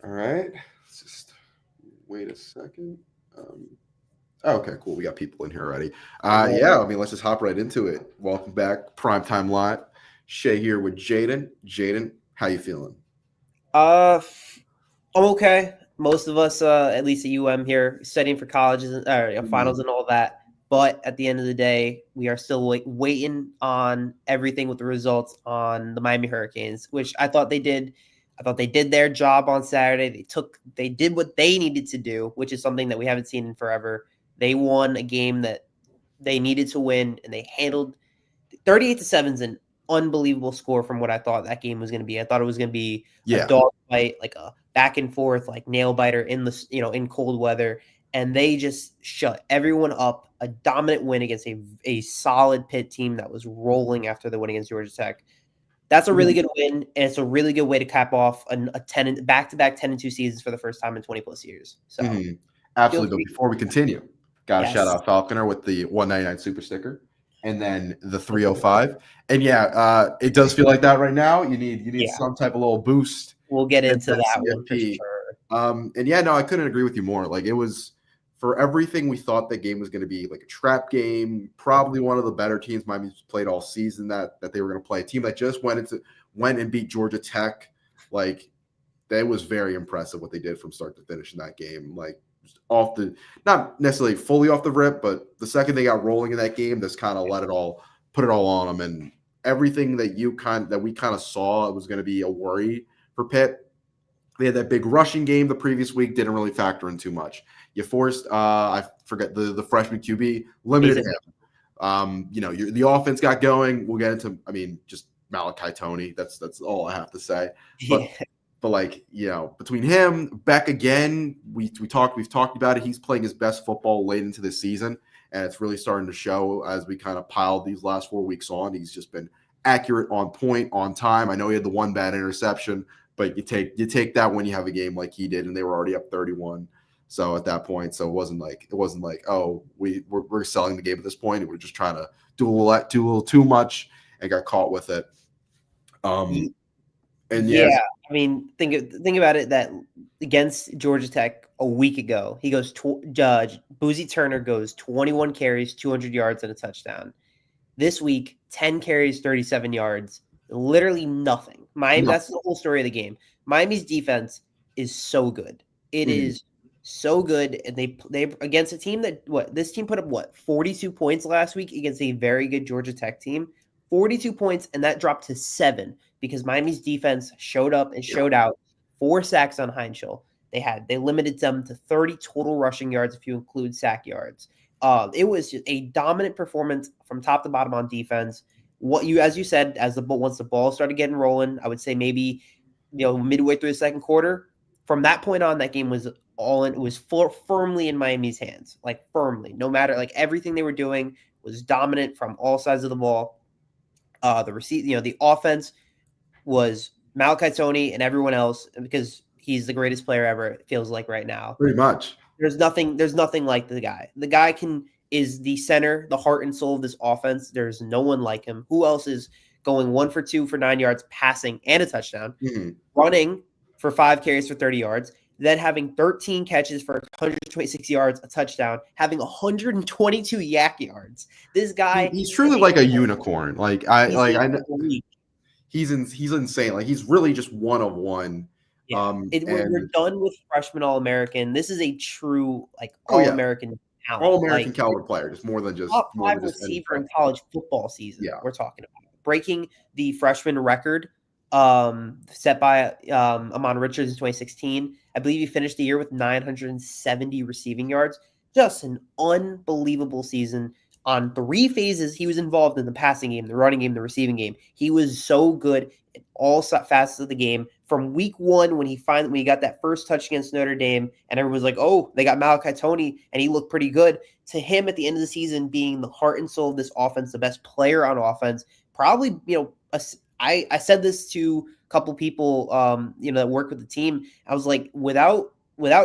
All right. Let's just wait a second. Okay, cool. We got people in here already. Yeah, I mean, let's just hop right into it. Welcome back, Primetime Live. Shay here with Jaden. Jaden, how you feeling? Uh, I'm okay. Most of us, at least at UM here, studying for colleges finals Mhm. and all that. But at the end of the day, we are still waiting on everything with the results on the Miami Hurricanes, which I thought they did. I thought they did their job on Saturday. They did what they needed to do, which is something that we haven't seen in forever. They won a game that they needed to win, and they handled 38-7 is an unbelievable score from what I thought that game was going to be. I thought it was going to be a Yeah. dog fight, like a back and forth, like nail biter in the in cold weather, and they just shut everyone up. A dominant win against a solid Pitt team that was rolling after the win against Georgia Tech. That's a really Mhm. good win, and it's a really good way to cap off a 10 back-to-back 10-2 seasons for the first time in 20 plus years. So Mhm. feel Absolutely. But free. before we continue, got to shout Yes. out Falconer with the 199 super sticker and then the 305. And yeah, it does feel like that right now. You need Yeah, some type of little boost we'll get to get into that that one for CFP. sure. And yeah, no, I couldn't agree with you more. Like it was for everything we thought that game was going to be like a trap game, probably one of the better teams Miami's played all season that they were going to play. A team that just went and beat Georgia Tech. Like that was very impressive what they did from start to finish in that game. Like off the not necessarily fully off the rip, but the second they got rolling in that game, this kind of let it all put it all on them. And everything that we kind of saw was going to be a worry for Pitt. They had that big rushing game the previous week, didn't really factor in too much. You forced I forget the freshman QB, limited Mason. him. The offense got going. We'll get into I mean just Malachi Tony. That's all I have to say. But Yeah. but like between him, Beck again, we've talked about it. He's playing his best football late into the season, and it's really starting to show as we kind of piled these last 4 weeks on. He's just been accurate, on point, on time. I know he had the one bad interception, but you take that when you have a game like he did, and they were already up 31. So at that point, so it wasn't like oh we're selling the game at this point. We're just trying to do a little too much and got caught with it. Um, and Yeah, yes, I mean, think about it. That against Georgia Tech a week ago, he goes Judge Boozy Turner goes 21 carries, 200 yards, and a touchdown. This week, 10 carries, 37 yards, literally nothing. Miami. no. That's the whole story of the game. Miami's defense is so good. It Mhm. is so good, and they against a team that this team put up 42 points last week against a very good Georgia Tech team. 42 points, and that dropped to 7 because Miami's defense showed up and Yeah. showed out. 4 sacks on Heinzel. They limited them to 30 total rushing yards if you include sack yards. It was just a dominant performance from top to bottom on defense. As you said, once the ball started getting rolling, I would say maybe midway through the second quarter. From that point on, that game was all in. It was firmly in Miami's hands, like firmly. No matter like everything they were doing was dominant from all sides of the ball. The offense was Malachi Tony and everyone else because he's the greatest player ever. It feels like right now. Pretty much. There's nothing like the guy. The guy is the center, the heart and soul of this offense. There's no one like him. Who else is going 1 for 2 for 9 yards, passing and a touchdown, Mhm. running for 5 carries for 30 yards, then having 13 catches for 126 yards, a touchdown, having 122 yak yards. This guy He's is truly a like a unicorn. he's a freak. He's insane. Like he's really just one of one. Yeah. We're And done with freshman All American. This is a true like oh All yeah, American talent. all American Like caliber player, just more than just top more five than just any receiver in freshman. college football season. Yeah. We're talking about breaking the freshman record set by Amon Richards in 2016. I believe he finished the year with 970 receiving yards. Just an unbelievable season on 3 phases. He was involved in the passing game, the running game, the receiving game. He was so good in all facets of the game. From week one, when he got that first touch against Notre Dame, and everyone was like, "Oh, they got Malachi Tony, and he looked pretty good." To him at the end of the season being the heart and soul of this offense, the best player on offense, probably, I said this to a couple people, that work with the team. I was like, without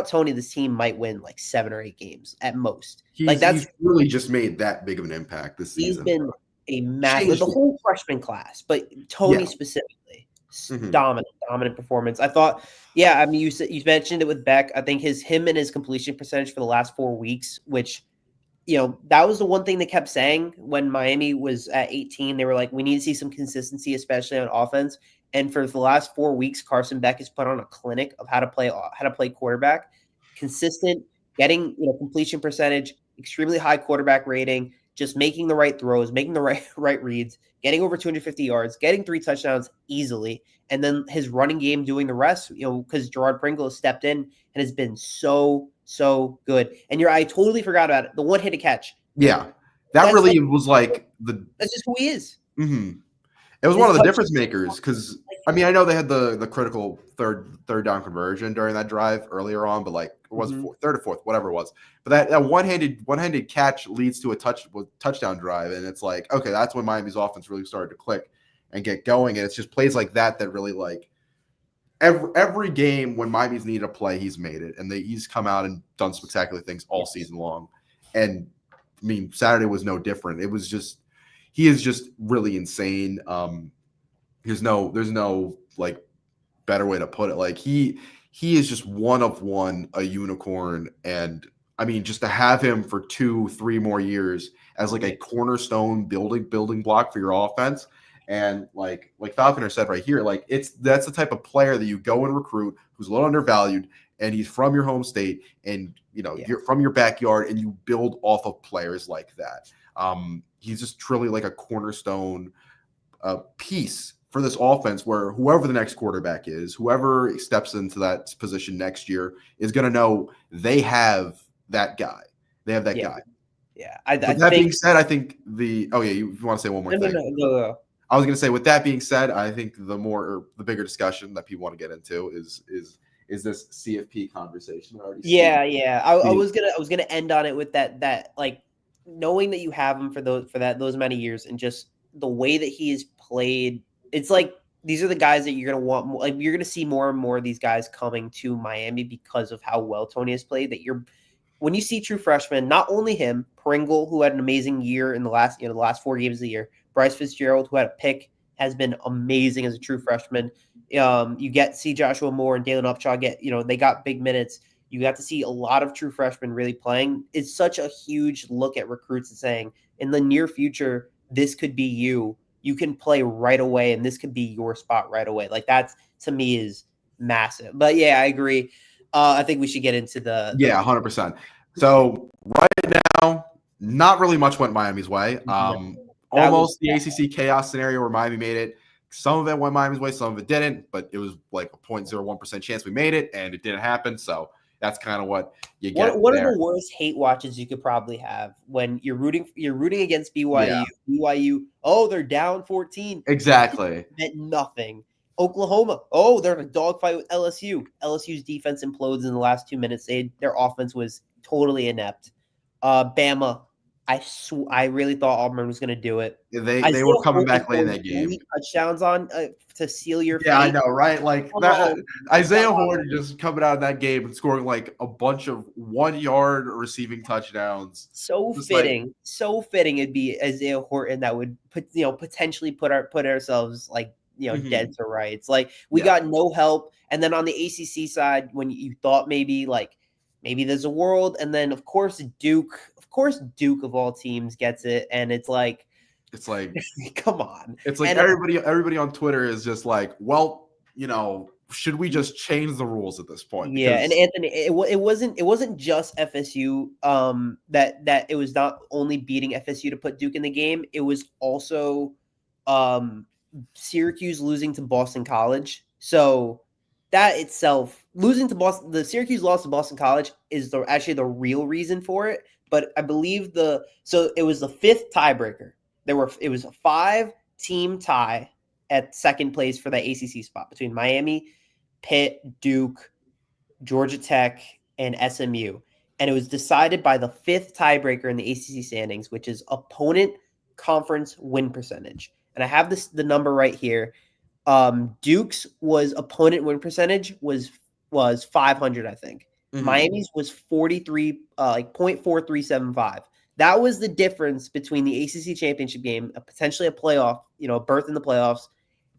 Tony, this team might win like 7 or 8 games at most. Like He's really just made that big of an impact this he's season. been a massive, Changed the it. whole freshman class, but Tony Yeah. specifically. Mhm. Dominant performance. I thought, yeah, I mean, you mentioned it with Beck. I think him and his completion percentage for the last 4 weeks, which that was the one thing they kept saying when Miami was at 18. They were like, we need to see some consistency, especially on offense. And for the last 4 weeks, Carson Beck has put on a clinic of how to play quarterback, consistent, getting completion percentage, extremely high quarterback rating, just making the right throws, making the right reads, getting over 250 yards, getting 3 touchdowns easily, and then his running game doing the rest. Because Gerard Pringle has stepped in and has been so good. And I totally forgot about it. The one-handed catch. Yeah, that That's really was like the. that's just who he is. Mhm. It was His one of the touch. difference makers because I mean I know they had the critical third down conversion during that drive earlier on, but like it was third or fourth, whatever it was. But that one-handed catch leads to a touchdown drive, and it's like okay, that's when Miami's offense really started to click and get going, and it's just plays like that really like every game when Miami's needed a play, he's made it, and he's come out and done spectacular things all season long. And I mean Saturday was no different. It was just he is just really insane. There's no like better way to put it. Like he is just one of one, a unicorn. And I mean, just to have him for 2-3 more years as like a cornerstone building block for your offense. And like Falconer said right here, like that's the type of player that you go and recruit who's a little undervalued and he's from your home state and you're from your backyard and you build off of players like that. He's just truly like a cornerstone piece for this offense where whoever the next quarterback is, whoever steps into that position next year is going to know they have that guy. They have that guy. Yeah. With that being said, I think you want to say one more thing? No. I was going to say, with that being said, I think the bigger discussion that people want to get into is this CFP conversation. I was gonna end on it with that like knowing that you have him for those many years and just the way that he has played. It's like these are the guys that you're gonna want more, like you're gonna see more and more of these guys coming to Miami because of how well Tony has played. When you see true freshmen, not only him, Pringle, who had an amazing year in the last 4 games of the year, Bryce Fitzgerald, who had a pick, has been amazing as a true freshman. You see Joshua Moore and Dalen Upshaw they got big minutes. You got to see a lot of true freshmen really playing. It's such a huge look at recruits and saying, in the near future, this could be you. You can play right away, and this could be your spot right away. Like that's to me is massive. But yeah, I agree. I think we should get into the 100%. So right now, not really much went Miami's way. Almost the ACC chaos scenario where Miami made it. Some of it went Miami's way, some of it didn't, but it was like a 0.01% chance we made it, and it didn't happen. So that's kind of what you get. One of the worst hate watches you could probably have when you're rooting against BYU. Yeah. BYU, they're down 14. Exactly. Meant nothing. Oklahoma, they're in a dogfight with LSU. LSU's defense implodes in the last 2 minutes. Their offense was totally inept. Bama, I really thought Auburn was going to do it. They were coming back late in that game. 3 touchdowns on to seal your fate. Yeah, I know, right? Like that, Isaiah Horn just coming out of that game and scoring like a bunch of 1-yard receiving touchdowns. So fitting. It'd be Isaiah Horton that would potentially put ourselves like dead to rights. Like we got no help, and then on the ACC side, when you thought maybe there's a world, and then of course Duke of all teams gets it, and it's like come on. It's like everybody on Twitter is just like, well, should we just change the rules at this point? Yeah, and Anthony, it wasn't just FSU that it was not only beating FSU to put Duke in the game. It was also Syracuse losing to Boston College. So that itself, the Syracuse loss to Boston College is actually the real reason for it. But I believe it was the 5th tiebreaker. It was a 5-team tie at second place for the ACC spot between Miami, Pitt, Duke, Georgia Tech, and SMU. And it was decided by the 5th tiebreaker in the ACC standings, which is opponent conference win percentage. And I have the number right here. Duke's opponent win percentage was 500, I think. Mm-hmm. Miami's was 43, like 0.4375. That was the difference between the ACC championship game, potentially a playoff, a berth in the playoffs,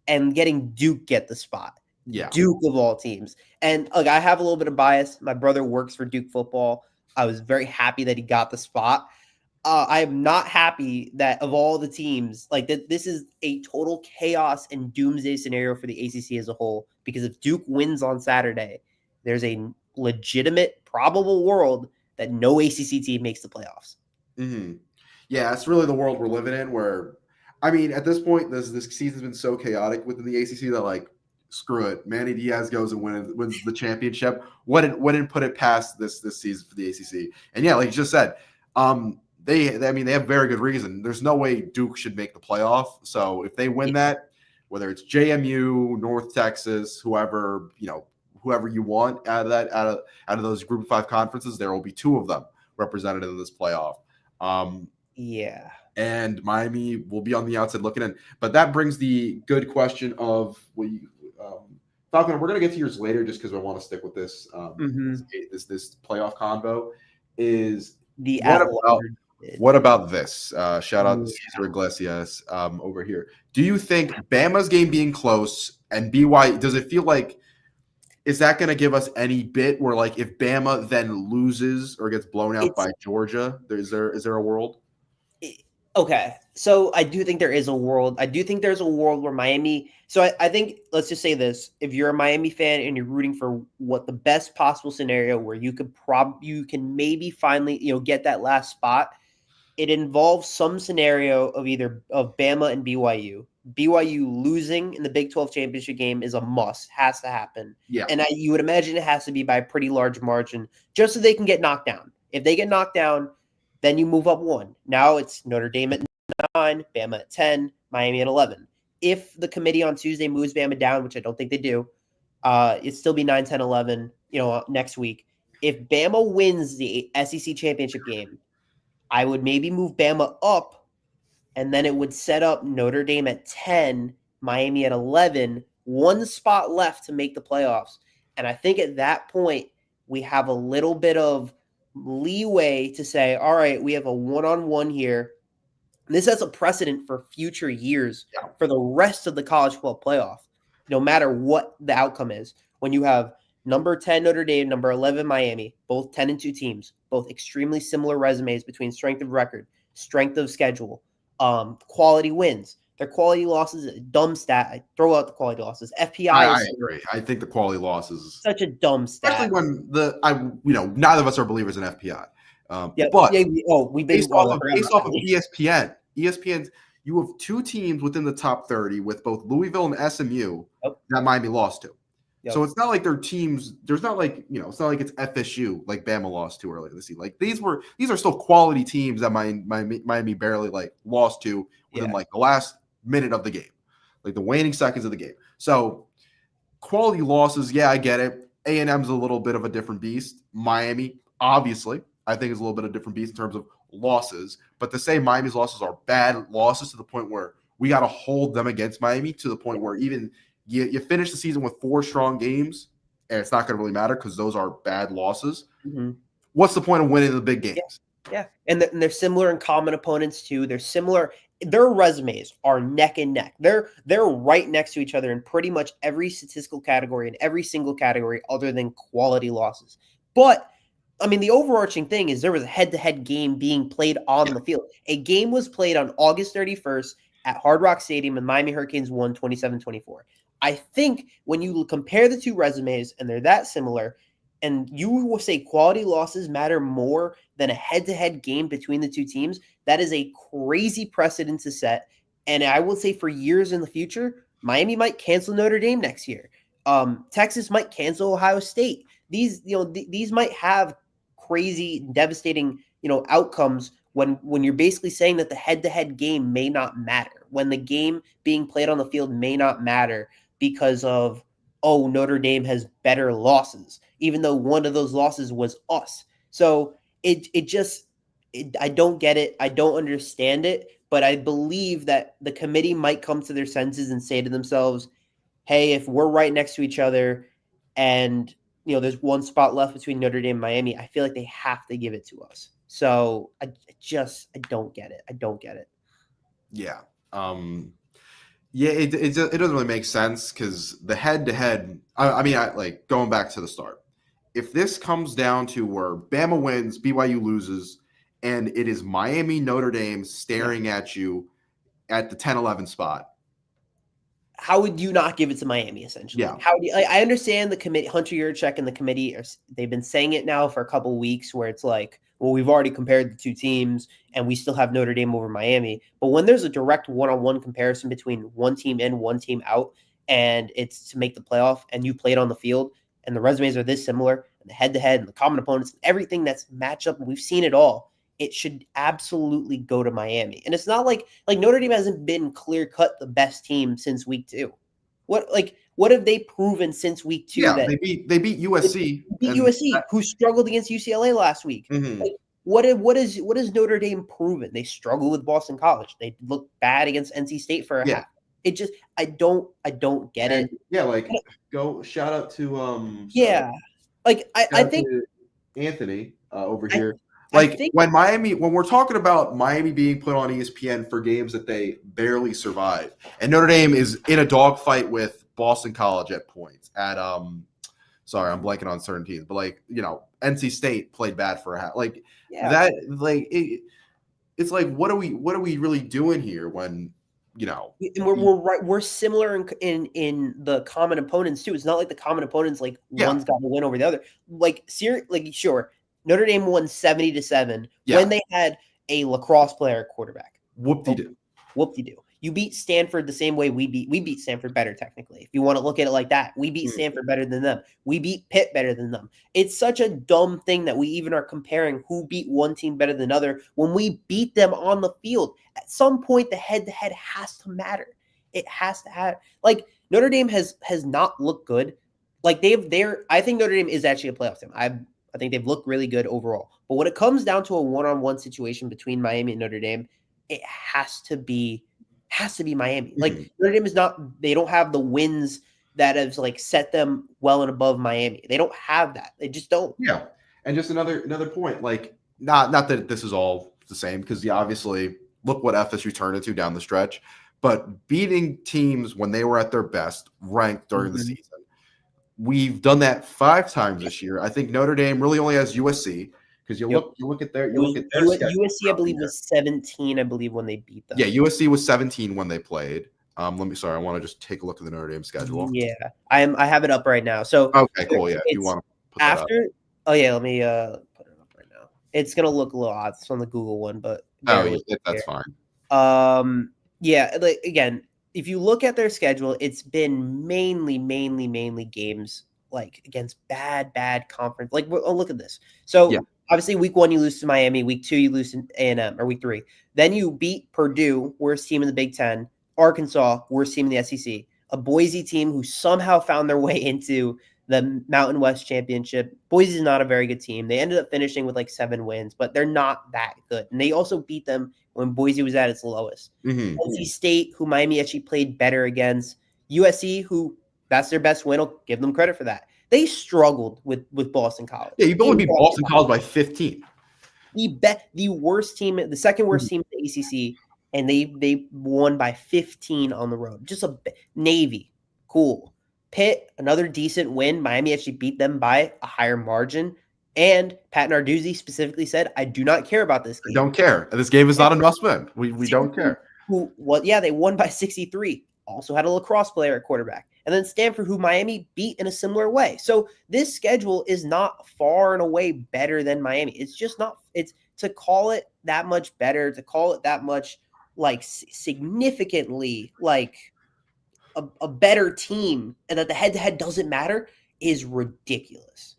and getting Duke get the spot. Yeah. Duke of all teams. And look, I have a little bit of bias. My brother works for Duke football. I was very happy that he got the spot. I am not happy that of all the teams, like that, this is a total chaos and doomsday scenario for the ACC as a whole. Because if Duke wins on Saturday, there's a legitimate, probable world that no ACC team makes the playoffs. Mm-hmm. Yeah, it's really the world we're living in. Where, I mean, at this point, this season's been so chaotic within the ACC that like, screw it, Manny Diaz goes and wins the championship. Wouldn't put it past this season for the ACC. And yeah, like you just said, they have very good reason. There's no way Duke should make the playoff. So if they win that, whether it's JMU, North Texas, whoever you want out of those Group of 5 conferences, there will be 2 of them represented in this playoff. Yeah. And Miami will be on the outside looking in. But that brings the good question of Falcon. We're going to get to yours later just because I want to stick with this this playoff convo. Is The what about this? Shout out to Cesar Iglesias over here. Do you think Bama's game being close and BYU, does it feel like, is that going to give us any bit where, like, if Bama then loses or gets blown out by Georgia, is there a world? Okay, so I do think there is a world. I do think there's a world where Miami. So I think, let's just say this: if you're a Miami fan and you're rooting for what the best possible scenario where you can maybe finally get that last spot, it involves some scenario of either of Bama and BYU. BYU losing in the Big 12 championship game is a must, has to happen. Yeah, and you would imagine it has to be by a pretty large margin, just so they can get knocked down. If they get knocked down, then you move up 1. Now it's Notre Dame at 9, Bama at 10, Miami at 11. If the committee on Tuesday moves Bama down, which I don't think they do, it'd still be 9, 10, 11, next week. If Bama wins the SEC championship game, I would maybe move Bama up, and then it would set up Notre Dame at 10, Miami at 11, 1 spot left to make the playoffs. And I think at that point, we have a little bit of leeway to say, all right, we have a one-on-one here. This has a precedent for future years for the rest of the college football playoff, no matter what the outcome is. When you have number 10 Notre Dame, number 11 Miami, both 10-2 teams, both extremely similar resumes between strength of record, strength of schedule, quality wins. Their quality losses, dumb stat. I throw out the quality losses. FPI I agree. I think the quality losses such a dumb stat. Especially when neither of us are believers in FPI. But we've been based off of ESPN, you have 2 teams within the top 30 with both Louisville and SMU that Miami lost to. Yep. So it's not like they're teams. There's not like it's not like it's FSU like Bama lost to earlier this season. Like these are still quality teams that Miami barely lost to within the last minute of the game, like the waning seconds of the game. So quality losses, yeah, I get it. A&M's a little bit of a different beast. Miami, obviously, I think is a little bit of a different beast in terms of losses. But to say Miami's losses are bad losses to the point where we got to hold them against Miami to the point where even you finish the season with 4 strong games, and it's not going to really matter because those are bad losses. Mm-hmm. What's the point of winning the big games? Yeah. And they're similar in common opponents too. They're similar. Their resumes are neck and neck. They're right next to each other in pretty much every statistical category and every single category other than quality losses. But I mean, the overarching thing is there was a head-to-head game being played on the field. A game was played on August 31st at Hard Rock Stadium, and Miami Hurricanes won 27-24. I think when you compare the 2 resumes and they're that similar, and you will say quality losses matter more than a head-to-head game between the 2 teams, that is a crazy precedent to set. And I will say for years in the future, Miami might cancel Notre Dame next year. Texas might cancel Ohio State. These might have crazy, devastating, outcomes when you're basically saying that the head-to-head game may not matter, when the game being played on the field may not matter because of, Notre Dame has better losses, even though one of those losses was us. So I don't get it. I don't understand it, but I believe that the committee might come to their senses and say to themselves, hey, if we're right next to each other and there's 1 spot left between Notre Dame and Miami, I feel like they have to give it to us. So I don't get it. I don't get it. Yeah. Yeah, it doesn't really make sense because the head to head. I mean, like going back to the start. If this comes down to where Bama wins, BYU loses, and it is Miami Notre Dame Yeah. staring at you at the 10-11 spot. How would you not give it to Miami? Essentially, Yeah. how do you, I understand the committee, Hunter Yurachek and the committee they've been saying it now for a couple of weeks, where it's like, well, we've already compared the two teams, and we still have Notre Dame over Miami. But when there's a direct one-on-one comparison between one team in, one team out, and it's to make the playoff, and you played on the field, and the resumes are this similar, and the head-to-head, and the common opponents, and everything that's matched up, and we've seen it all. It should absolutely go to Miami. And it's not like Notre Dame hasn't been clear cut the best team since week 2. What have they proven since week 2 Yeah, that they beat USC. beat USC, who struggled against UCLA last week? Mhm. Like, what is Notre Dame proven? They struggled with Boston College. They looked bad against NC State for a half. It just I don't get it. Yeah, like go shout out to Yeah. Like I think Anthony over I, here. I Like think when we're talking about Miami being put on ESPN for games that they barely survive, and Notre Dame is in a dogfight with Boston College at points. Sorry, I'm blanking on certain teams, but like NC State played bad for a half. Like that, like it's like what are we really doing here when and we're right. We're similar in the common opponents too. It's not like the common opponents one's got to win over the other. Sure, Notre Dame won 70-7 when they had a lacrosse player at quarterback. Whoop-de-doo. You beat Stanford the same way we beat Stanford better technically. If you want to look at it like that, we beat Stanford better than them. We beat Pitt better than them. It's such a dumb thing that we even are comparing who beat one team better than another when we beat them on the field. At some point, the head-to-head has to matter. It has to have Notre Dame has not looked good. I think Notre Dame is actually a playoff team. I think they've looked really good overall. But when it comes down to a one-on-one situation between Miami and Notre Dame, it has to be Miami. Notre Dame is not. They don't have the wins that have set them well and above Miami. They don't have that. They just don't. Yeah, and just another point. Not that this is all the same because obviously look what FSU turned into down the stretch, but beating teams when they were at their best, ranked during the season. We've done that 5 times this year. I think Notre Dame really only has USC because you look at their USC. I believe was 17. I believe when they beat them. Yeah, USC was 17 when they played. I want to just take a look at the Notre Dame schedule. Yeah, I have it up right now. So okay, cool. Yeah, if you want to put that up. Oh yeah, let me put it up right now. It's gonna look a little odd. It's on the Google one, but that's fine. Yeah, again, if you look at their schedule, it's been mainly games against bad conference. Look at this. So obviously, week 1 you lose to Miami. Week 2 you lose to A&M, or week 3. Then you beat Purdue, worst team in the Big Ten. Arkansas, worst team in the SEC. A Boise team who somehow found their way into the Mountain West Championship. Boise is not a very good team. They ended up finishing with 7 wins, but they're not that good. And they also beat them when Boise was at its lowest. NC State, who Miami actually played better against. USC, who that's their best win. I'll give them credit for that. They struggled with Boston College. Yeah, you only beat Boston College by 15. The worst team, the second worst team in the ACC, and they won by 15 on the road. Just a Navy, cool. Pitt, another decent win. Miami actually beat them by a higher margin. And Pat Narduzzi specifically said, "I do not care about this game. I don't care. This game is not a must-win. We don't care." They won by 63. Also had a lacrosse player at quarterback. And then Stanford, who Miami beat in a similar way. So this schedule is not far and away better than Miami. It's just not. It's to call it that much better, to call it that much significantly a better team, and that the head-to-head doesn't matter is ridiculous.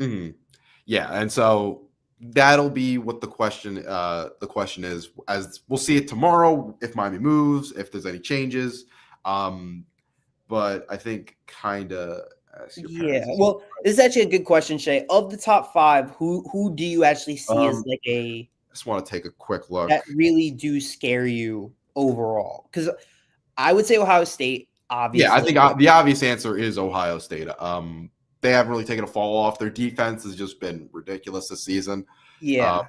Yeah, and so that'll be what the question is, as we'll see it tomorrow if Miami moves, if there's any changes. But I think well, this is actually a good question, Shay. Of the top 5, who do you actually see as I just want to take a quick look that really do scare you overall? Because I would say Ohio State, obviously. Yeah, I think the obvious answer is Ohio State. They haven't really taken a fall off. Their defense has just been ridiculous this season. Yeah.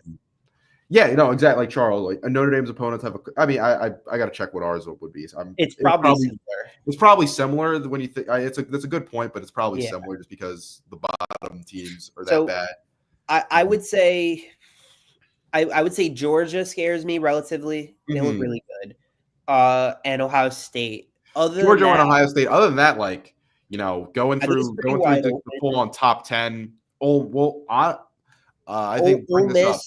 Yeah, no, exactly. Like Charles, like Notre Dame's opponents have a. I mean, I got to check what ours would be. So It's probably similar. it's probably similar when you think. That's a good point, but it's probably Yeah. similar just because the bottom teams are that So bad. I would say I would say Georgia scares me relatively. They look Mhm. really good. And Ohio State. Other than Georgia and that, Ohio State. Other than that, like going I think it's through pretty wide the open. full on top 10. Oh well, I think bring Ole this up.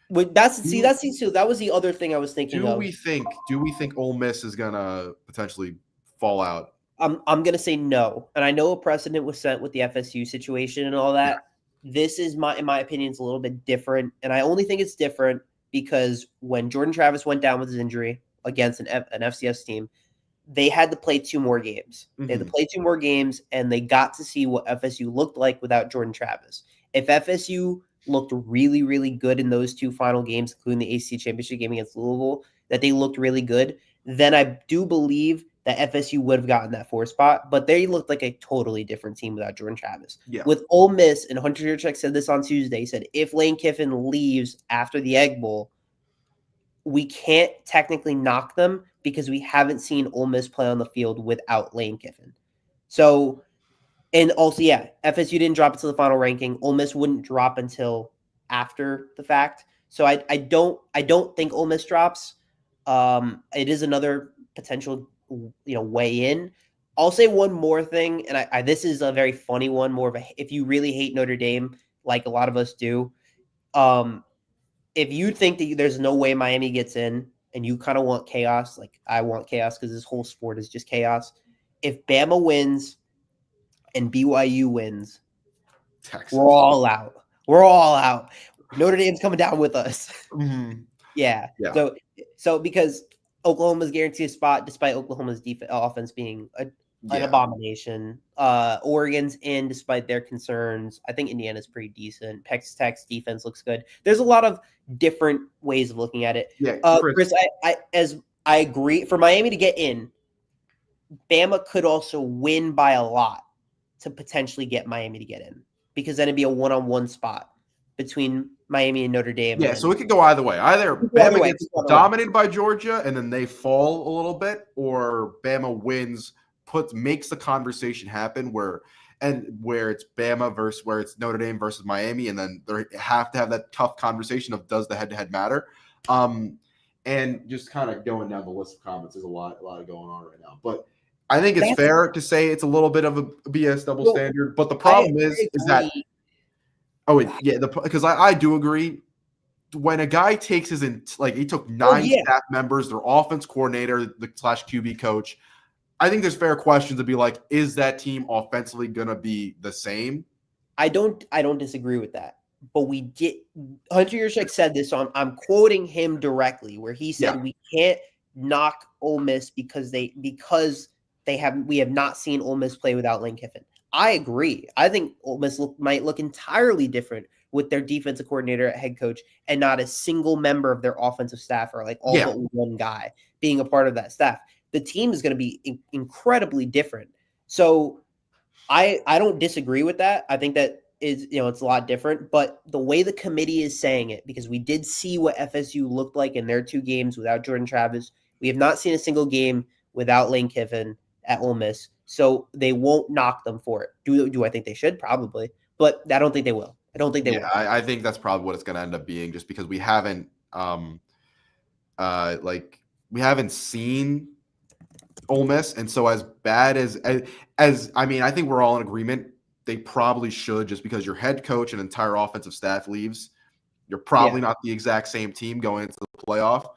Miss. That's Do, too. That was the other thing I was thinking of. do we think Ole Miss is gonna potentially fall out? I'm gonna say no, and I know a precedent was set with the FSU situation and all Yeah. that. This is in my opinion, it's a little bit different, and I only think it's different because when Jordan Travis went down with his injury against an FCS team, they had to play 2 more games. They had to Mhm. play 2 more games, and they got to see what FSU looked like without Jordan Travis. If FSU looked really, really good in those 2 final games, including the ACC championship game against Louisville, that they looked really good, then I do believe that FSU would have gotten that 4 spot. But they looked like a totally different team without Jordan Travis. Yeah. With Ole Miss, and Hunter Yurchek said this on Tuesday, he said if Lane Kiffin leaves after the Egg Bowl, we can't technically knock them because we haven't seen Ole Miss play on the field without Lane Kiffin. So, and also, yeah, FSU didn't drop into the final ranking. Ole Miss wouldn't drop until after the fact. So I don't think Ole Miss drops. It is another potential way in. I'll say one more thing, and I this is a very funny one. More of a if you really hate Notre Dame, like a lot of us do, if you think that there's no way Miami gets in and you kind of want chaos, like I want chaos because this whole sport is just chaos. If Bama wins and BYU wins, Texas. we're all out. We're all out. Notre Dame's coming down with us. Mhm. Yeah. Yeah. So because Oklahoma's guaranteed a spot despite Oklahoma's offense being an Yeah. abomination. Oregon's in despite their concerns. I think Indiana's pretty decent. Texas Tech's defense looks good. There's a lot of different ways of looking at it. Yeah, Chris, I agree. For Miami to get in, Bama could also win by a lot to potentially get Miami to get in because then it'd be a one-on-one spot between Miami and Notre Dame. Yeah, so it could go either way. Either Bama gets dominated by Georgia and then they fall a little bit, or Bama wins, makes the conversation happen where it's Bama versus where it's Notre Dame versus Miami, and then they have to have that tough conversation of does the head-to-head matter? And just kind of going down the list of comments, there's a lot of going on right now. But I think it's fair to say it's a little bit of a BS double standard. But the problem is that because I do agree. When a guy takes he took 9 staff members, their offense coordinator, the / QB coach, I think there's fair questions to be like, is that team offensively gonna be the same? I don't disagree with that. But we did. Hunter Yurchek said this, so I'm quoting him directly, where he said we can't knock Ole Miss because we have not seen Ole Miss play without Lane Kiffin. I agree. I think Ole Miss might look entirely different with their defensive coordinator at head coach and not a single member of their offensive staff or like all but one guy being a part of that staff. The team is going to be incredibly different. So I don't disagree with that. I think that is, it's a lot different, but the way the committee is saying it, because we did see what FSU looked like in their 2 games without Jordan Travis. We have not seen a single game without Lane Kiffin at Ole Miss. So they won't knock them for it. Do I think they should? Probably. But I don't think they will. I don't think they will. I think that's probably what it's going to end up being, just because we haven't we haven't seen Ole Miss, and so as bad as I mean, I think we're all in agreement they probably should, just because your head coach and entire offensive staff leaves. You're probably not the exact same team going into the playoff.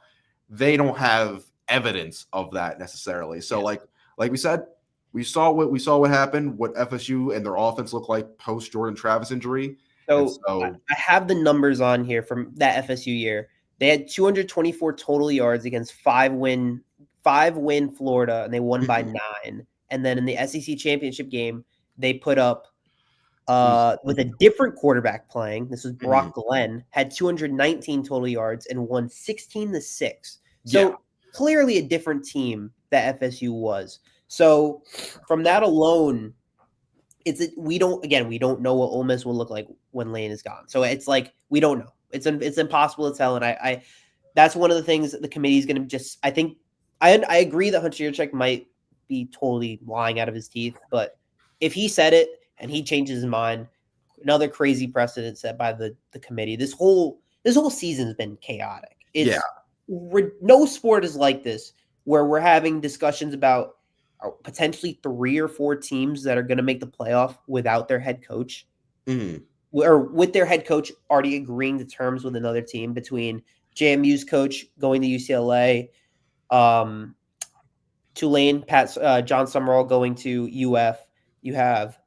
They don't have evidence of that necessarily. So like we said, we saw what happened, what FSU and their offense looked like post Jordan Travis injury. So I have the numbers on here from that FSU year. They had 224 total yards against 5-win Florida, and they won by 9. And then in the SEC championship game, they put up with a different quarterback playing. This was Brock Glenn, had 219 total yards and won 16-6. So clearly a different team that FSU was. So from that alone, we don't know what Ole Miss will look like when Lane is gone. So it's like we don't know. It's impossible to tell, and I that's one of the things that the committee is going to just. I think I agree that Hunter Yurchek might be totally lying out of his teeth, but if he said it and he changes his mind, another crazy precedent set by the committee. This whole season has been chaotic. It's no sport is like this where we're having discussions about potentially 3 or 4 teams that are going to make the playoff without their head coach, or with their head coach already agreeing to terms with another team. Between JMU's coach going to UCLA, Tulane, John Summerall going to UF. You have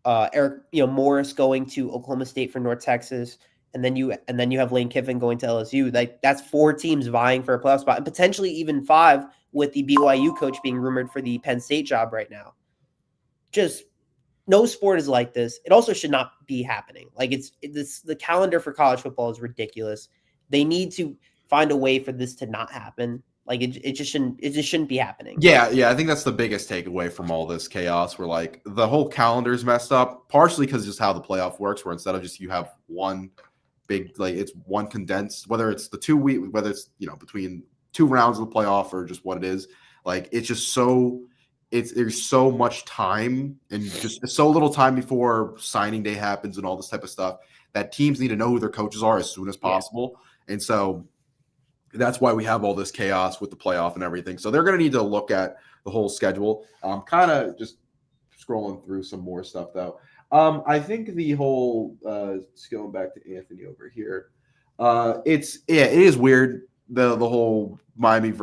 Eric, Morris going to Oklahoma State for North Texas, and then you have Lane Kiffin going to LSU. Like that's 4 teams vying for a playoff spot, and potentially even 5 with the BYU coach being rumored for the Penn State job right now. Just no sport is like this. It also should not be happening. Like the calendar for college football is ridiculous. They need to find a way for this to not happen. Like it just shouldn't be happening. Yeah. I think that's the biggest takeaway from all this chaos. Where like the whole calendar is messed up, partially because just how the playoff works. Where instead of just you have one big, like it's one condensed, whether it's the 2 week, whether it's between 2 rounds of the playoff or just what it is. Like it's just there's so much time and just so little time before signing day happens and all this type of stuff that teams need to know who their coaches are as soon as possible. Yeah. And so that's why we have all this chaos with the playoff and everything. So they're going to need to look at the whole schedule. Kind of just scrolling through some more stuff though. I think the whole just going back to Anthony over here. It is weird. The whole Miami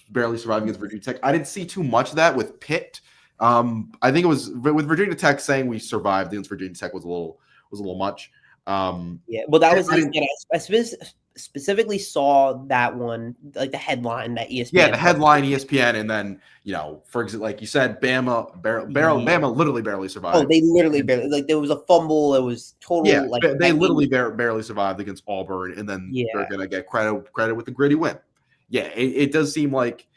barely surviving against Virginia Tech. I didn't see too much of that with Pitt. I think it was with Virginia Tech saying we survived against Virginia Tech was a little much. Well, that was I specifically saw that one, like the headline that ESPN. Yeah, the headline ESPN, and then for example, like you said, Bama literally barely survived. Oh, they literally barely. Like there was a fumble. It was total. Yeah, like they literally barely survived against Auburn, and then they're gonna get credit with the gritty win. Yeah, it does seem like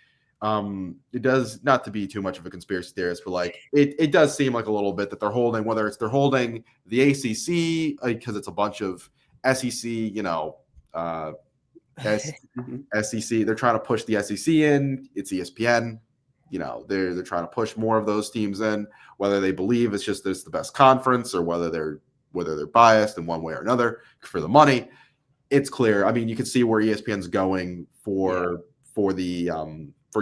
it does, not to be too much of a conspiracy theorist, but like it does seem like a little bit that they're holding, whether it's they're holding the ACC because it's a bunch of SEC, SEC. They're trying to push the SEC in. It's ESPN. They're trying to push more of those teams in, whether they believe it's just the best conference or whether they're biased in one way or another for the money. It's clear. I mean, you can see where ESPN's going for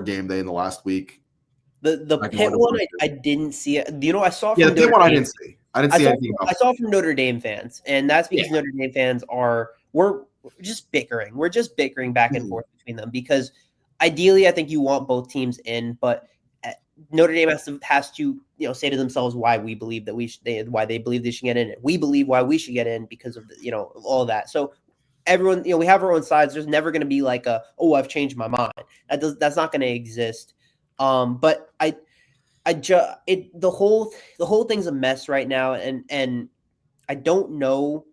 game day in the last week. The Pitt one, I didn't see it. I saw. From the Pitt one, I didn't see. I didn't see anything. I saw from Notre Dame fans, and that's because Notre Dame fans we're just bickering. We're just bickering back and forth between them because ideally, I think you want both teams in, but Notre Dame has to say to themselves why we believe that why they believe they should get in, and we believe why we should get in because of all of that. So everyone, we have our own sides. There's never going to be like I've changed my mind. That's not going to exist. But the whole thing's a mess right now, and I don't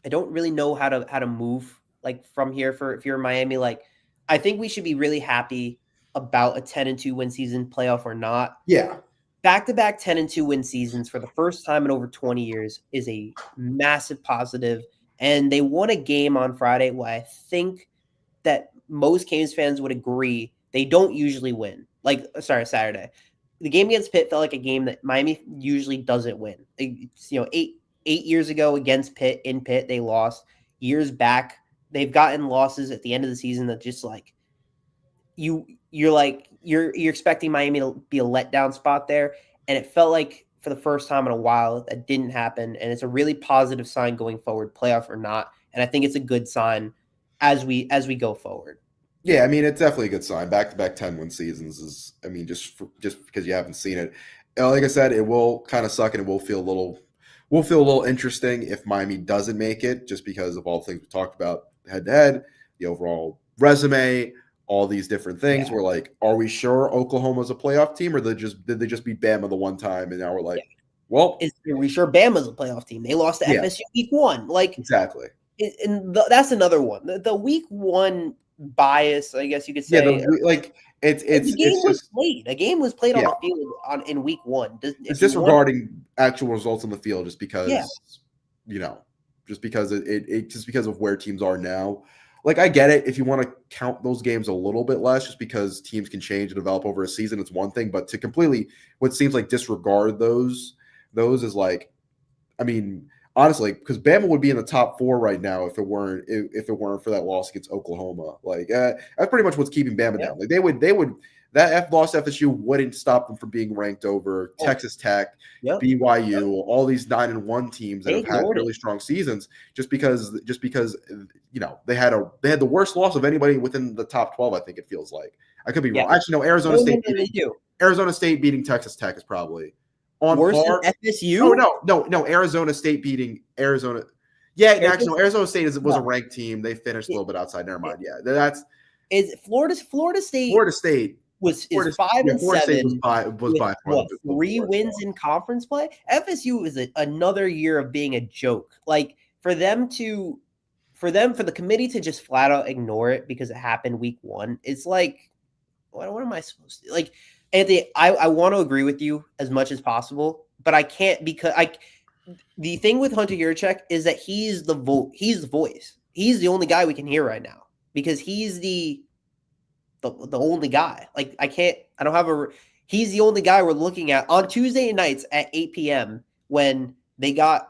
really know how to move like from here if you're in Miami. Like I think we should be really happy about a 10-2 win season, playoff or not. Yeah. Back-to-back 10-2 win seasons for the first time in over 20 years is a massive positive. And they won a game on Friday where I think that most Canes fans would agree they don't usually win. Saturday. The game against Pitt felt like a game that Miami usually doesn't win. 8 years ago against Pitt in Pitt, they lost. Years back, they've gotten losses at the end of the season that just like you're expecting Miami to be a letdown spot there, and it felt like for the first time in a while that didn't happen, and it's a really positive sign going forward, playoff or not. And I think it's a good sign as we go forward. Yeah, I mean it's definitely a good sign. Back-to-back 10-win seasons is, I mean, just because you haven't seen it. Like I said, it will kind of suck and it will feel a little interesting if Miami doesn't make it, just because of all the things we talked about head to head, the overall resume, all these different things. Yeah. We're like, are we sure Oklahoma's a playoff team, or did they just beat Bama the one time, and now we're like, well, are we sure Bama's a playoff team? They lost to FSU week 1, like exactly. And that's another one. The week 1 bias, I guess you could say. Yeah, the game was played. A game was played on the field in week 1. It's disregarding actual results on the field just because, just because just because of where teams are now. Like, I get it if you want to count those games a little bit less, just because teams can change and develop over a season, it's one thing. But to completely what seems like disregard those is like, I mean, honestly, because Bama would be in the top 4 right now if it weren't for that loss against Oklahoma. Like, that's pretty much what's keeping Bama down. Like, they would that loss to FSU wouldn't stop them from being ranked over Texas Tech, BYU, all these 9-1 teams that have had really strong seasons, just because they had the worst loss of anybody within the top 12. I think it feels like. I could be wrong. Actually, no. Arizona State beating Texas Tech is probably on worse par. than FSU. Oh no. Arizona State beating Arizona. Yeah, actually, no, Arizona State was a ranked team. They finished a little bit outside. Never mind. Yeah, that's Florida State. Florida State is 5-7 was by far 3 wins in conference play. FSU is another year of being a joke. Like, for the committee to just flat out ignore it because it happened week 1, it's like, what am I supposed to do? Like, Anthony, I want to agree with you as much as possible, but I can't, because the thing with Hunter Yurachek is that he's the voice. He's the only guy we can hear right now because he's the only guy. Like, he's the only guy we're looking at on Tuesday nights at 8 p.m. when they got,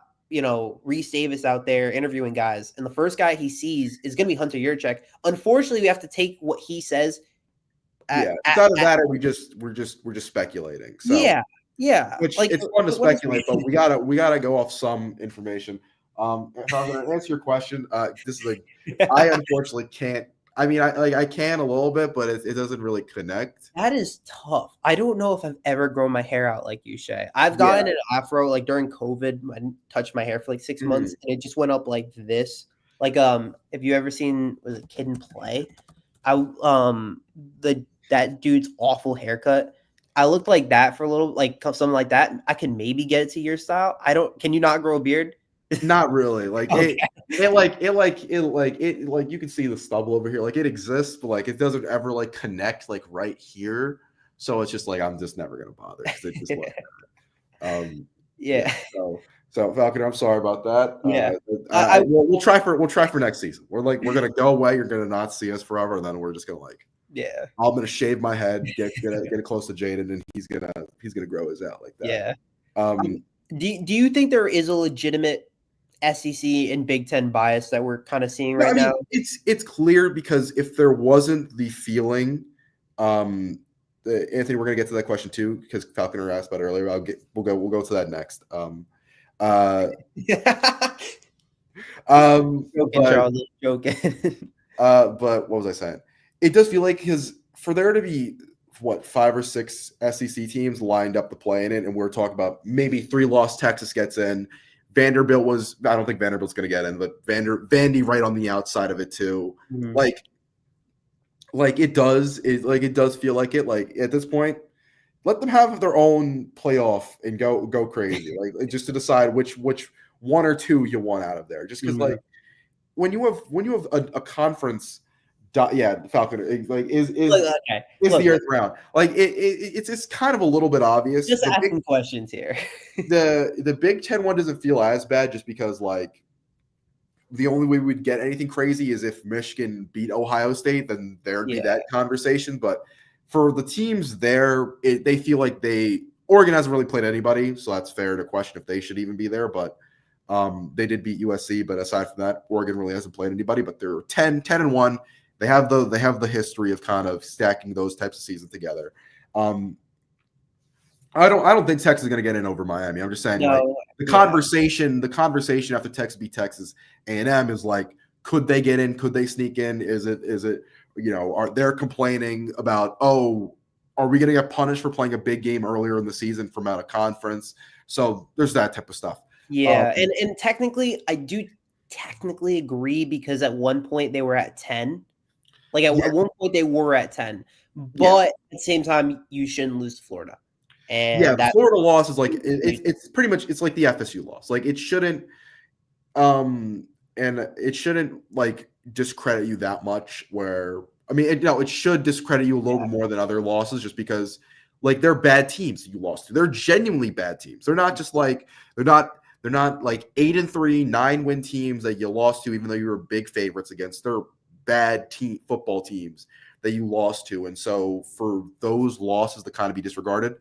Reese Davis out there interviewing guys. And the first guy he sees is going to be Hunter Yurachek. Unfortunately, we have to take what he says. Outside of that, we're just speculating. So, yeah. Which, like, it's fun to speculate, but we gotta go off some information. If I'm going to answer your question, this is I unfortunately can't. I mean, I can a little bit, but it doesn't really connect. That is tough. I don't know if I've ever grown my hair out like you, Shay. I've gotten an afro like during COVID. I didn't touch my hair for like 6 months, and it just went up like this. Like, have you ever seen Kid and Play? That dude's awful haircut. I looked like that for a little, like something like that. I can maybe get it to your style. Can you not grow a beard? Not really. Like, okay. it you can see the stubble over here. Like, it exists, but like it doesn't ever like connect like right here. So it's just like I'm just never gonna bother. It just yeah. So Falcon, I'm sorry about that. Yeah. We'll try for next season. We're gonna go away. You're gonna not see us forever, and then we're just gonna I'm gonna shave my head, get close to Jaden, and he's gonna grow his out like that. Yeah. Do you think there is a legitimate SEC and Big Ten bias that we're kind of seeing right now? It's clear, because if there wasn't the feeling, Anthony, we're gonna get to that question too, because Falconer asked about it earlier. We'll go to that next. Joking. But what was I saying? It does feel like, because for there to be 5 or 6 SEC teams lined up to play in it, and we're talking about maybe 3-loss Texas gets in. Vanderbilt I don't think Vanderbilt's going to get in, but Vandy right on the outside of it too. Mm-hmm. It does feel like it. Like, at this point, let them have their own playoff and go crazy. like just to decide which 1 or 2 you want out of there. Just because when you have a conference. Falcon is the earth round. Like, it's kind of a little bit obvious. Just asking questions here. the Big Ten one doesn't feel as bad, just because like the only way we'd get anything crazy is if Michigan beat Ohio State, then there'd be that conversation. But for the teams there, they feel like Oregon hasn't really played anybody, so that's fair to question if they should even be there. But they did beat USC, but aside from that, Oregon really hasn't played anybody. But they're 10-1. They have the history of kind of stacking those types of seasons together. I don't think Texas is going to get in over Miami. I'm just saying, the conversation after Texas beat Texas A&M is like, could they get in? Could they sneak in? Is it are they complaining about, are we going to get punished for playing a big game earlier in the season from out of conference? So there's that type of stuff. Yeah, and technically, I do technically agree, because at one point they were at 10. Like, at one point they were at 10, but at the same time, you shouldn't lose to Florida. And the Florida loss is like it's pretty much, it's like the FSU loss. Like, it shouldn't, and it shouldn't like discredit you that much. It should discredit you a little bit more than other losses, just because like they're bad teams you lost to. They're genuinely bad teams. They're not just like they're not They're not like 8-3, 9-win teams that you lost to, even though you were big favorites against. They're bad football teams that you lost to. And so for those losses to kind of be disregarded,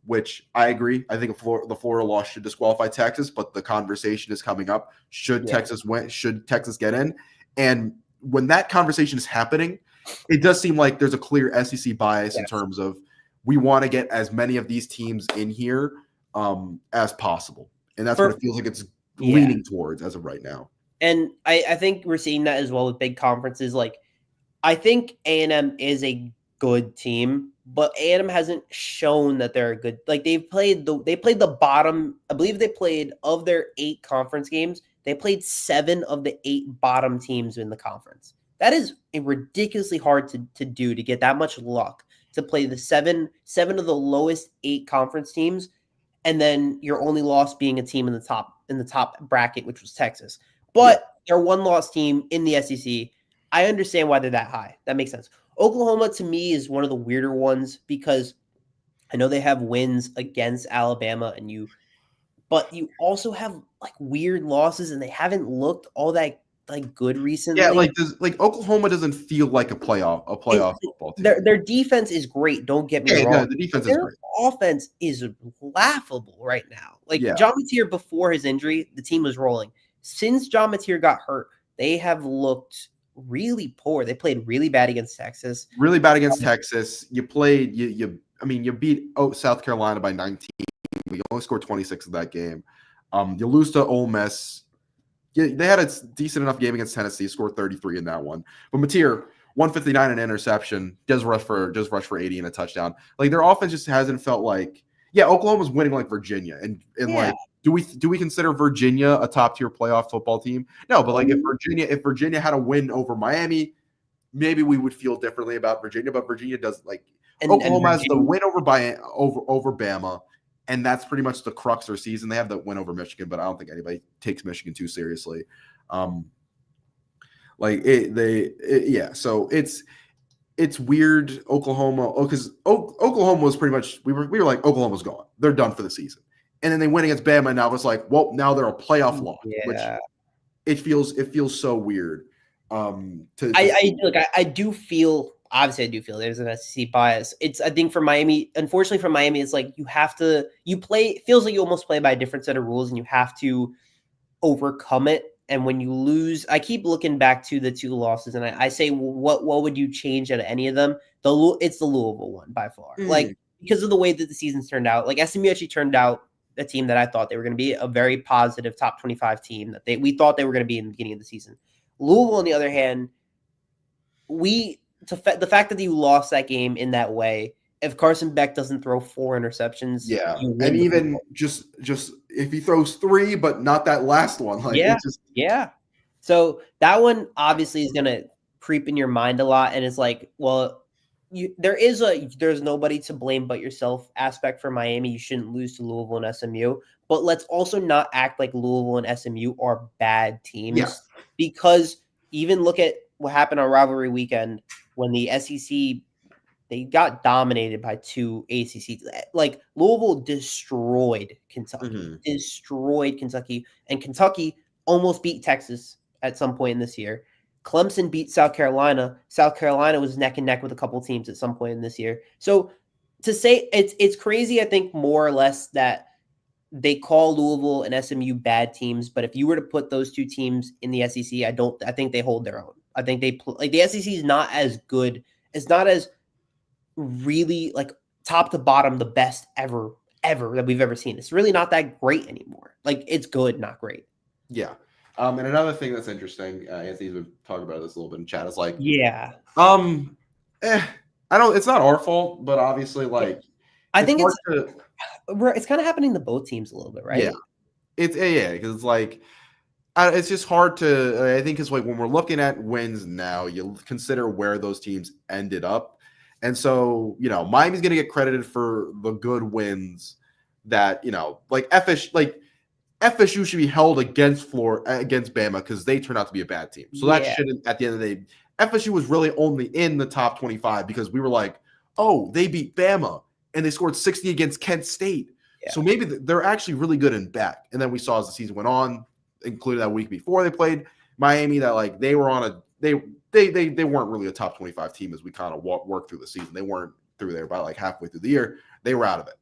which I agree, I think the Florida loss should disqualify Texas, but the conversation is coming up. Should Texas win? Should Texas get in? And when that conversation is happening, it does seem like there's a clear SEC bias in terms of we want to get as many of these teams in here as possible. And that's what it feels like it's leaning towards as of right now. And I think we're seeing that as well with big conferences. Like, I think A&M is a good team, but A&M hasn't shown that they're a good. Like, they played the bottom. I believe they played of their 8 conference games. They played 7 of the 8 bottom teams in the conference. That is ridiculously hard to do, to get that much luck to play the seven of the lowest 8 conference teams, and then your only loss being a team in the top bracket, which was Texas. But they're one loss team in the SEC. I understand why they're that high. That makes sense. Oklahoma, to me, is one of the weirder ones because I know they have wins against Alabama but you also have like weird losses, and they haven't looked all that like good recently. Yeah, like Oklahoma doesn't feel like a playoff football team. Their defense is great. Don't get me wrong. The defense is great. Offense is laughable right now. Like John Mateer, before his injury, the team was rolling. Since John Mateer got hurt, they have looked really poor. They played really bad against Texas. Really bad against Texas. You played you beat South Carolina by 19. You only scored 26 in that game. You lose to Ole Miss. Yeah, they had a decent enough game against Tennessee, scored 33 in that one. But Mateer, 159 and an interception, does rush for 80 and a touchdown. Like, their offense just hasn't felt like Oklahoma's winning like Virginia. And like, do we consider Virginia a top tier playoff football team? No, but like if Virginia had a win over Miami, maybe we would feel differently about Virginia. But Virginia does Oklahoma has the win over Bama. And that's pretty much the crux of their season. They have the win over Michigan, but I don't think anybody takes Michigan too seriously. So it's weird. Oklahoma, because Oklahoma was pretty much we were like Oklahoma's gone. They're done for the season, and then they went against Bama, and now it's like, well, now they're a playoff lock, which it feels so weird. I do feel. Obviously, I do feel there's an SEC bias. I think for Miami, unfortunately for Miami, it's like it feels like you almost play by a different set of rules and you have to overcome it. And when you lose, I keep looking back to the 2 losses and I say, what would you change out of any of them? It's the Louisville one by far. Like, because of the way that the season's turned out, like SMU actually turned out a team that I thought they were going to be a very positive top 25 team that we thought they were going to be in the beginning of the season. Louisville, on the other hand, the fact that you lost that game in that way, if Carson Beck doesn't throw 4 interceptions, and even just if he throws 3, but not that last one, So that one obviously is gonna creep in your mind a lot, and it's like, well, there's nobody to blame but yourself aspect for Miami. You shouldn't lose to Louisville and SMU, but let's also not act like Louisville and SMU are bad teams because even look at what happened on rivalry weekend. When the SEC, they got dominated by 2 ACC. Like, Louisville destroyed Kentucky, and Kentucky almost beat Texas at some point in this year. Clemson beat South Carolina. South Carolina was neck and neck with a couple teams at some point in this year. So to say it's crazy, I think more or less that they call Louisville and SMU bad teams, but if you were to put those 2 teams in the SEC, I think they hold their own. I think the SEC is not as good. It's not as really like top to bottom the best ever that we've ever seen. It's really not that great anymore. Like, it's good, not great. Yeah. And another thing that's interesting, Anthony's been talking about this a little bit in chat, is like, it's not our fault, but obviously, like, I think it's kind of happening to both teams a little bit, right? Yeah. Because it's like, it's just hard to. I think it's like when we're looking at wins now, you consider where those teams ended up, and so Miami's going to get credited for the good wins that like FSU should be held against Bama because they turned out to be a bad team. So that shouldn't. At the end of the day, FSU was really only in the top 25 because we were like, oh, they beat Bama and they scored 60 against Kent State. So maybe they're actually really good in back. And then we saw as the season went on, including that week before they played Miami, that like they were on a they weren't really a top 25 team as we kind of worked through the season. They weren't through there by like halfway through the year. They were out of it.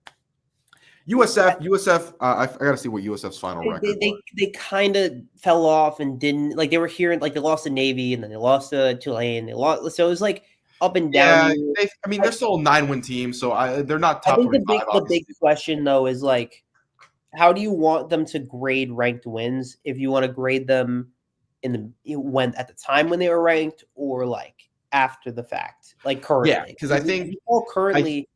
USF, I got to see what USF's final record was. They kind of fell off and didn't like they were here like they lost to Navy and then they lost to Tulane. They lost, so it was like up and down. Yeah, they're still a 9-win team, so they're not top 25. The big question though is like, how do you want them to grade ranked wins? If you want to grade them when at the time when they were ranked or like after the fact, like currently. Yeah, because I think currently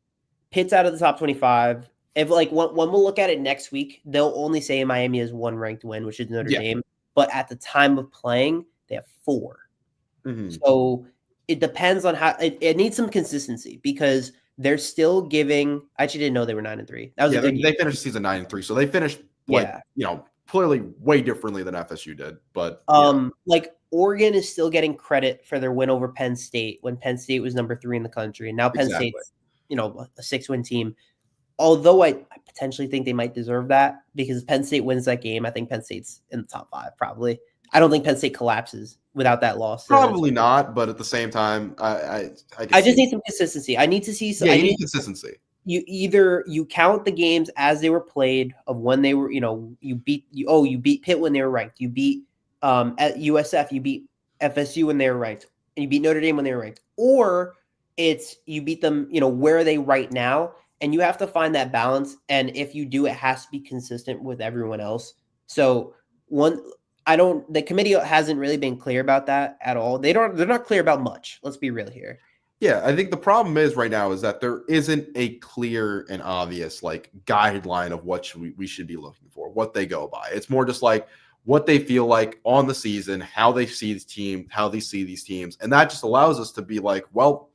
Pitt's out of the top 25. If like when we'll look at it next week, they'll only say Miami has one ranked win, which is Notre Dame. But at the time of playing, they have 4. Mm-hmm. So it depends on how it needs some consistency because they're still giving. I actually didn't know they were 9-3. That was they finished the season 9-3, so they finished clearly way differently than FSU did. But like Oregon is still getting credit for their win over Penn State when Penn State was number 3 in the country, and now Penn State's a 6-win team. Although I potentially think they might deserve that because Penn State wins that game. I think Penn State's in the top 5 probably. I don't think Penn State collapses without that loss. Probably not, but at the same time, I just need some consistency. I need to see some. Yeah, you need consistency. You count the games as they were played of when they were. You beat Pitt when they were ranked. You beat at USF. You beat FSU when they were ranked, and you beat Notre Dame when they were ranked. Or it's you beat them. Where are they right now? And you have to find that balance. And if you do, it has to be consistent with everyone else. So the committee hasn't really been clear about that at all. They're not clear about much. Let's be real here. Yeah, I think the problem is right now is that there isn't a clear and obvious like guideline of what we should be looking for, what they go by. It's more just like what they feel like on the season, how they see this team, how they see these teams. And that just allows us to be like, well,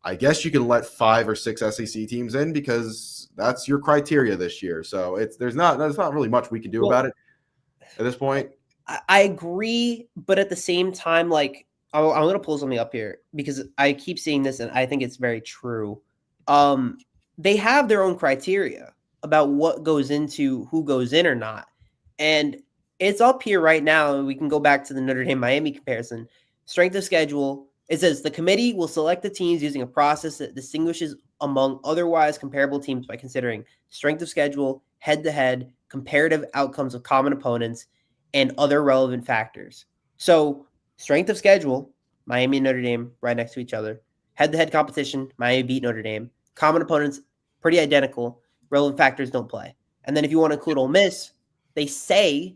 I guess you can let 5 or 6 SEC teams in because that's your criteria this year. So there's not really much we can do about it at this point. I agree, but at the same time, like I'm going to pull something up here because I keep seeing this and I think it's very true. They have their own criteria about what goes into who goes in or not, and it's up here right now. And we can go back to the Notre Dame Miami comparison. Strength of schedule. It says the committee will select the teams using a process that distinguishes among otherwise comparable teams by considering strength of schedule, head-to-head, comparative outcomes of common opponents, and other relevant factors. So strength of schedule, Miami and Notre Dame right next to each other. Head-to-head competition, Miami beat Notre Dame. Common opponents, pretty identical. Relevant factors don't play. And then if you want to include Ole Miss, they say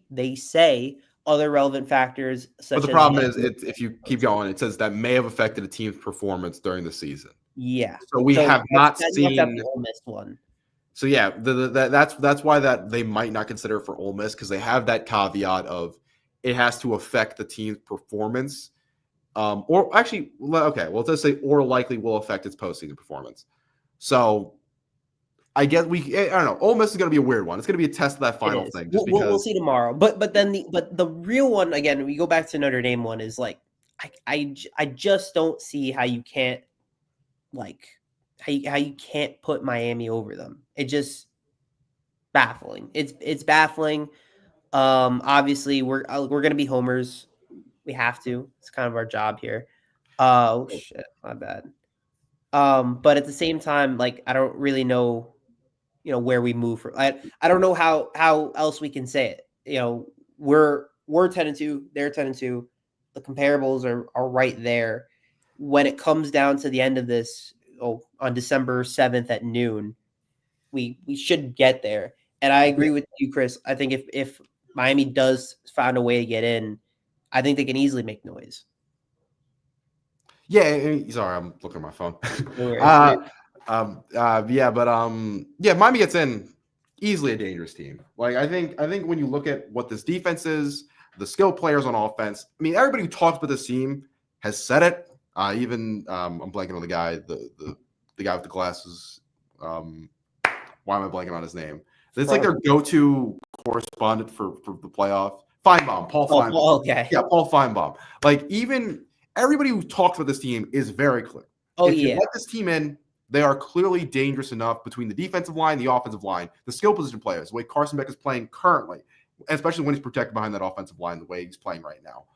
other relevant factors. But the problem is, if you keep going, it says that may have affected a team's performance during the season. Yeah. So we have not seen the Ole Miss one. So yeah, that's why that they might not consider it for Ole Miss because they have that caveat of it has to affect the team's performance, or actually, okay, well, let's say or likely will affect its postseason performance. So I guess I don't know. Ole Miss is going to be a weird one. It's going to be a test of that final thing. Just we'll see tomorrow. But the real one again, we go back to Notre Dame one is like I just don't see how you can't how you can't put Miami over them. It just baffling. It's baffling. Obviously we're going to be homers. We have to. It's kind of our job here. Oh shit, my bad. But at the same time, like I don't really know. Where we move from. I don't know how else we can say it. We're 10-2, they're 10-2. The comparables are right there. When it comes down to the end of this, on December 7th at noon, we should get there. And I agree with you, Chris. I think if Miami does find a way to get in, I think they can easily make noise. Yeah, sorry, I'm looking at my phone. Miami gets in easily a dangerous team. Like I think when you look at what this defense is, the skill players on offense. I mean, everybody who talks about this team has said it. Even I'm blanking on the guy, the guy with the glasses. Why am I blanking on his name? It's like their go-to correspondent for the playoff. Feinbaum, Paul Feinbaum. Okay. Yeah, Paul Feinbaum. Like even everybody who talks about this team is very clear. If you let this team in, They are clearly dangerous enough between the defensive line, the offensive line, the skill position players, the way Carson Beck is playing currently, especially when he's protected behind that offensive line, the way he's playing right now.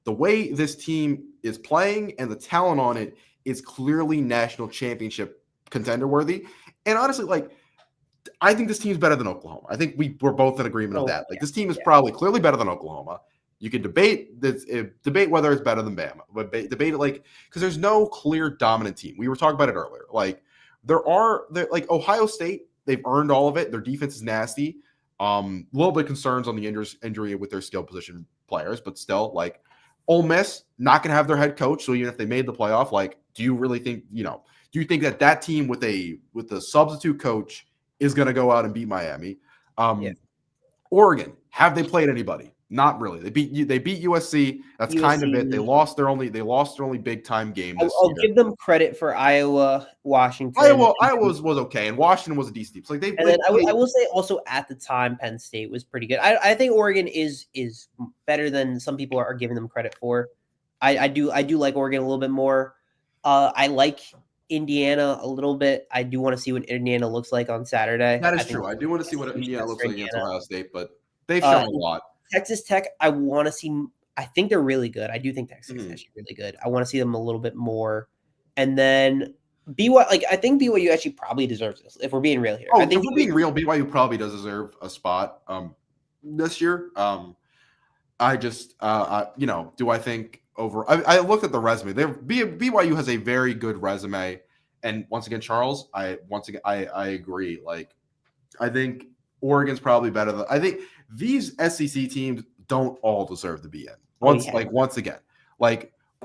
The way this team is playing and the talent on it is clearly national championship contender worthy. And honestly, I think this team's better than Oklahoma. I think we're both in agreement of that. This team is probably clearly better than Oklahoma. You can debate whether it's better than Bama, but debate it because there's no clear dominant team. We were talking about it earlier. Ohio State, they've earned all of it. Their defense is nasty. A little bit concerns on the injury with their skill position players, but still, Ole Miss not going to have their head coach. So even if they made the playoff, do you really think do you think that team with a substitute coach is going to go out and beat Miami? Oregon, have they played anybody? Not really. They beat USC. That's USC, kind of it. They lost their only big time game this I'll year. give them credit for Iowa, Washington. Iowa was okay, and Washington was a decent team. I will say also at the time Penn State was pretty good. I think Oregon is better than some people are giving them credit for. I do like Oregon a little bit more. I like Indiana a little bit. I do want to see what Indiana looks like on Saturday. That is true. I do want to see what Indiana looks like against Ohio State, but they've shown a lot. Texas Tech, I want to see. I think they're really good. I do think Texas is actually really good. I want to see them a little bit more. And then BYU, I think BYU actually probably deserves this, if we're being real here. I think if we're being real, BYU probably does deserve a spot this year. Do I think over? I looked at the resume. BYU has a very good resume, and once again, Charles, I agree. I think Oregon's probably better than. I think these SEC teams don't all deserve to be in. Once again,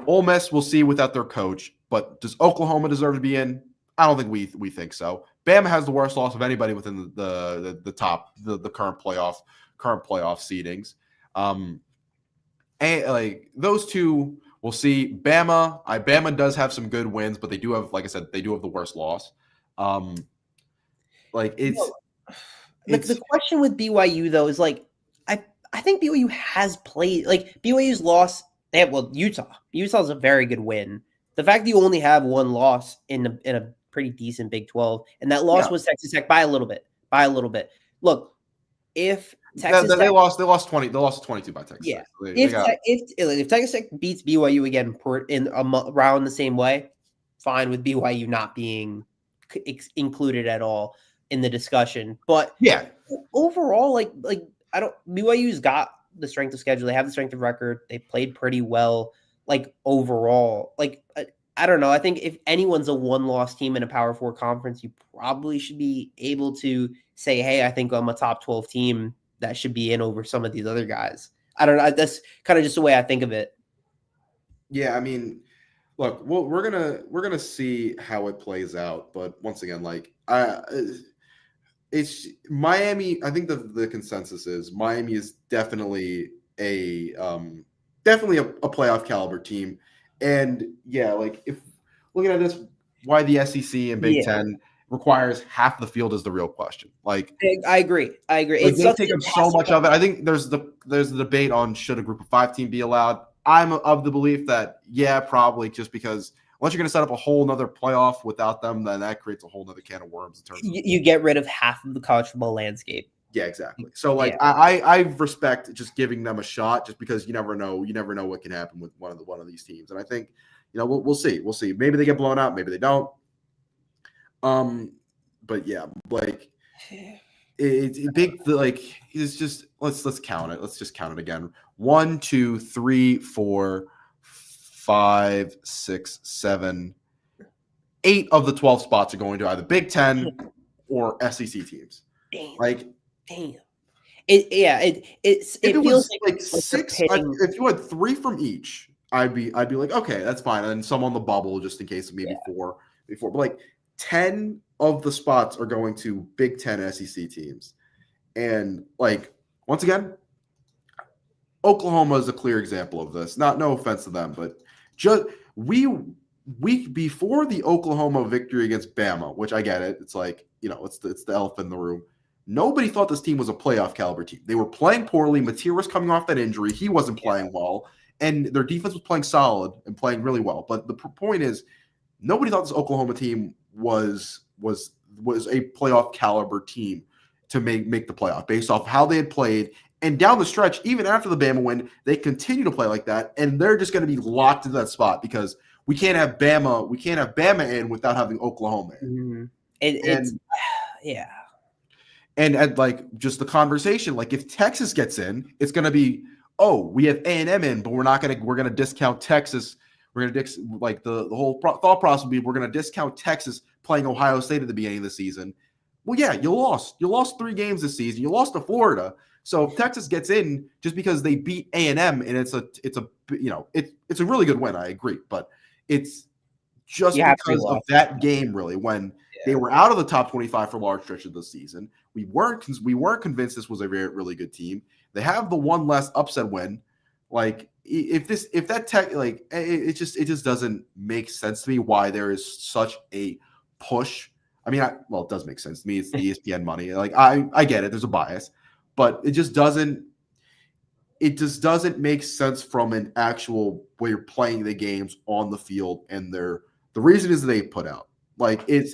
Ole Miss, we'll see without their coach. But does Oklahoma deserve to be in? I don't think we think so. Bama has the worst loss of anybody within the top the current playoff seedings. And those two, we'll see. Bama does have some good wins, but they do have, like I said, the worst loss. The question with BYU though is I think BYU has played BYU's loss. They have Utah. Utah's a very good win. The fact that you only have one loss in a pretty decent Big 12, and that loss was Texas Tech by a little bit. Look, if Texas they lost 20. They lost 22 by Texas. Yeah. If Texas Tech beats BYU again around the same way, fine with BYU not being included at all in the discussion. But overall, BYU's got the strength of schedule. They have the strength of record. They played pretty well. Overall, I don't know. I think if anyone's a one-loss team in a Power 4 conference, you probably should be able to say, hey, I think I'm a top 12 team that should be in over some of these other guys. I don't know. That's kind of just the way I think of it. Yeah, I mean, look, we're gonna see how it plays out. But once again, it's Miami. I think the consensus is Miami is definitely a playoff caliber team. And if looking at this, why the SEC and Big Ten requires half the field is the real question. I agree. It's they take up so much of it. I think there's the debate on should a group of 5 team be allowed. I'm of the belief that probably, just because once you're going to set up a whole nother playoff without them, then that creates a whole nother can of worms. In terms of you get rid of half of the college football landscape. Yeah, exactly. So I respect just giving them a shot, just because you never know what can happen with one of these teams. And I think, we'll see. Maybe they get blown out, maybe they don't. But yeah, it's big. It's just let's count it. Let's just count it again. 1, 2, 3, 4, 5, 6, 7, 8 of the 12 spots are going to either Big Ten or SEC teams. Damn. It feels like 6. If you had 3 from each, I'd be like, okay, that's fine. And some on the bubble, just in case, maybe 4 before. But 10 of the spots are going to Big Ten SEC teams, and once again, Oklahoma is a clear example of this. No offense to them, but just week before the Oklahoma victory against Bama, which I get it. It's it's the elephant in the room. Nobody thought this team was a playoff caliber team. They were playing poorly. Mateer was coming off that injury. He wasn't playing well. And their defense was playing solid and playing really well. But the point is, nobody thought this Oklahoma team was a playoff caliber team to make the playoff based off how they had played. And down the stretch, even after the Bama win, they continue to play like that, and they're just going to be locked into that spot because we can't have Bama in without having Oklahoma in. Mm-hmm. It's yeah. And like just the conversation, like if Texas gets in, it's going to be, oh, we have A&M in, but we're going to discount Texas. We're going to like the whole thought process would be we're going to discount Texas playing Ohio State at the beginning of the season. Well, yeah, you lost 3 games this season. You lost to Florida. So if Texas gets in just because they beat A&M, and it's a really good win, I agree, but it's just because of that game, really, when they were out of the top 25 for large stretches of the season. We weren't convinced this was a very, really good team. They have the one less upset win. Like it just doesn't make sense to me why there is such a push. I mean, it does make sense to me. It's the ESPN money. Like I get it. There's a bias. But it just doesn't make sense from an actual way you're playing the games on the field, and the reason is they put out. Like it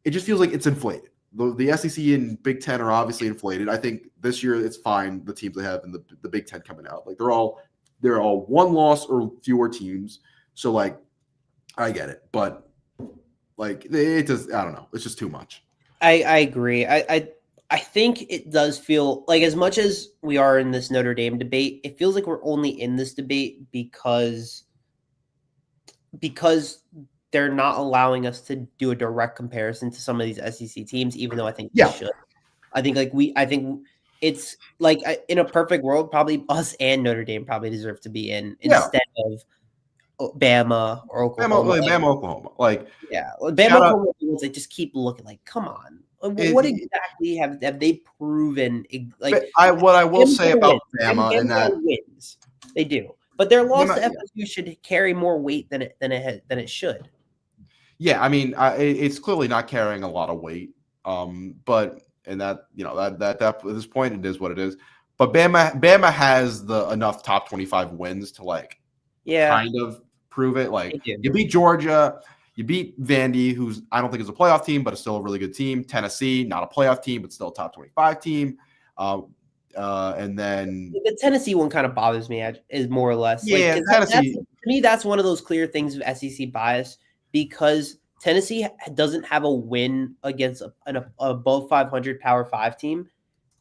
just feels like it's inflated. The SEC and Big Ten are obviously inflated. I think this year it's fine, the teams they have in the Big Ten coming out. Like they're all one loss or fewer teams. So like I get it. But like it just, I don't know. It's just too much. I agree. I think it does feel like, as much as we are in this Notre Dame debate, it feels like we're only in this debate because they're not allowing us to do a direct comparison to some of these SEC teams, even though I think we should. I think it's like in a perfect world, probably us and Notre Dame probably deserve to be in instead of Bama or Oklahoma. Bama, Oklahoma. Like, Bama, Oklahoma, they just keep looking like, come on. What exactly have they proven? Like, what I will say about Bama and that wins, they do, but their loss to FSU should carry more weight than it should. Yeah, I mean, it's clearly not carrying a lot of weight. But that at this point it is what it is. But Bama has enough top 25 wins to kind of prove it. Like you beat Georgia. You beat Vandy, who's I don't think is a playoff team, but it's still a really good team. Tennessee, not a playoff team, but still a top 25 team. And then the Tennessee one kind of bothers me. Is more or less Tennessee. To me, that's one of those clear things of SEC bias, because Tennessee doesn't have a win against an above 500 Power 5 team.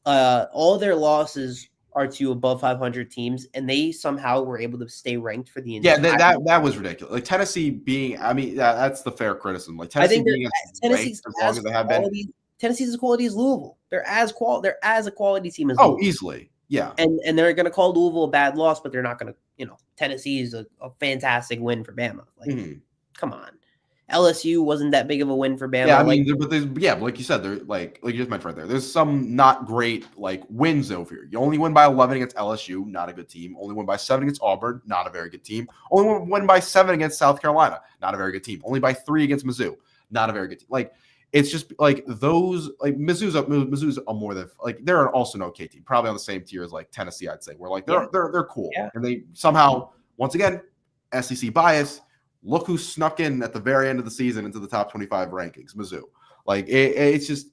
All their losses are to above 500 teams, and they somehow were able to stay ranked for the entire that was ridiculous. Like Tennessee being, I mean, that's the fair criticism. Like Tennessee being Tennessee's as long as they have been. Tennessee's as quality as Louisville. They're as a quality team as Louisville. Easily, yeah. And they're going to call Louisville a bad loss, but they're not going to. Tennessee is a fantastic win for Bama. Like, come on. LSU wasn't that big of a win for Bama. Yeah, I mean, but like you said, they're like you just mentioned right there. There's some not great wins over here. You only win by 11 against LSU, not a good team. Only win by 7 against Auburn, not a very good team. Only win by 7 against South Carolina, not a very good team. Only by 3 against Mizzou, not a very good team. Like it's just like those Mizzou's a more than they're also an okay team, probably on the same tier as Tennessee, I'd say. Where they're cool, and they somehow once again SEC bias. Look who snuck in at the very end of the season into the top 25 rankings, Mizzou. It's just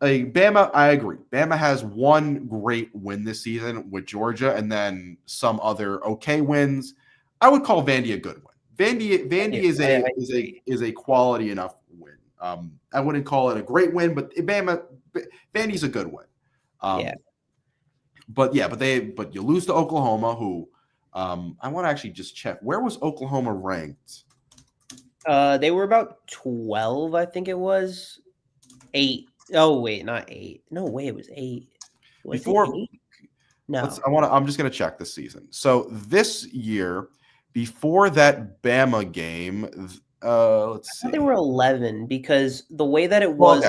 Bama. I agree. Bama has one great win this season with Georgia, and then some other okay wins. I would call Vandy a good win. Vandy is a quality enough win. I wouldn't call it a great win, but Vandy's a good win. But you lose to Oklahoma, who. I want to actually just check. Where was Oklahoma ranked? They were about 12, I think it was. 8. Oh, wait, not 8. No way, it was 8. Before, 8? No. I'm just going to check this season. So this year, before that Bama game, let's see. They were 11 because the way that it was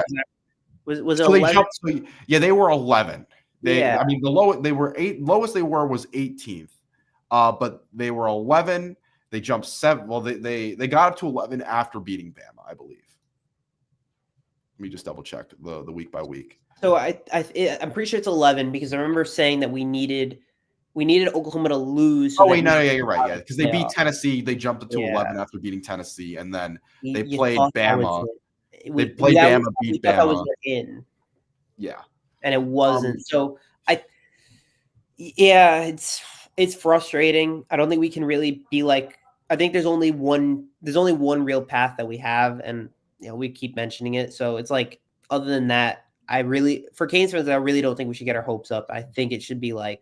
was so 11. They were 11. I mean, the lowest they were was 18th. But they were 11. They jumped 7. Well, they got up to 11 after beating Bama, I believe. Let me just double check the week by week. So I'm pretty sure it's 11 because I remember saying that we needed We needed Oklahoma to lose. So Oh that wait, no, yeah, you're right. Yeah, because they beat playoff. Tennessee. They jumped to Yeah, 11 after beating Tennessee, and then they you played thought that was Bama. it. They played Bama, We beat thought that was Bama. their in, Yeah. and it wasn't. Um, So I, yeah, it's frustrating. I don't think we can really be like. I think there's only one. There's only one real path that we have, and we keep mentioning it. So it's like, other than that, for Canes fans, I really don't think we should get our hopes up. I think it should be like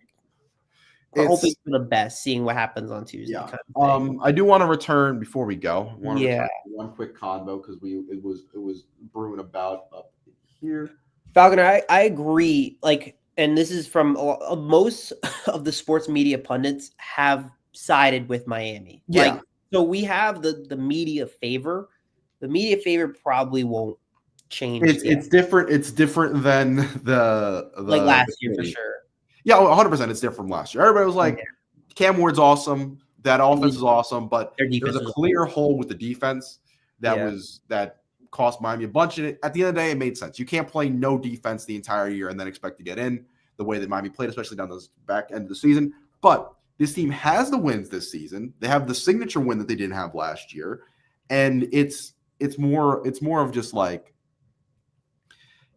hoping it's for the best, seeing what happens on Tuesday, yeah. kind of thing. I do want to return before we go. I want to Yeah, return to one quick convo because it was brewing about up here. Falconer, I agree. Like, and this is from most of the sports media pundits have sided with Miami. Yeah. Like, so we have the media favor. The media favor probably won't change. It's different. It's different than like last the year for city. sure. Yeah, 100%. It's different from last year. Everybody was like, Cam Ward's awesome. That offense is awesome, but Their there was defense a was clear hole with the defense that cost Miami a bunch. And at the end of the day, it made sense. You can't play no defense the entire year and then expect to get in the way that Miami played, especially down the back end of the season. But this team has the wins this season. They have the signature win that they didn't have last year, and it's more of just like.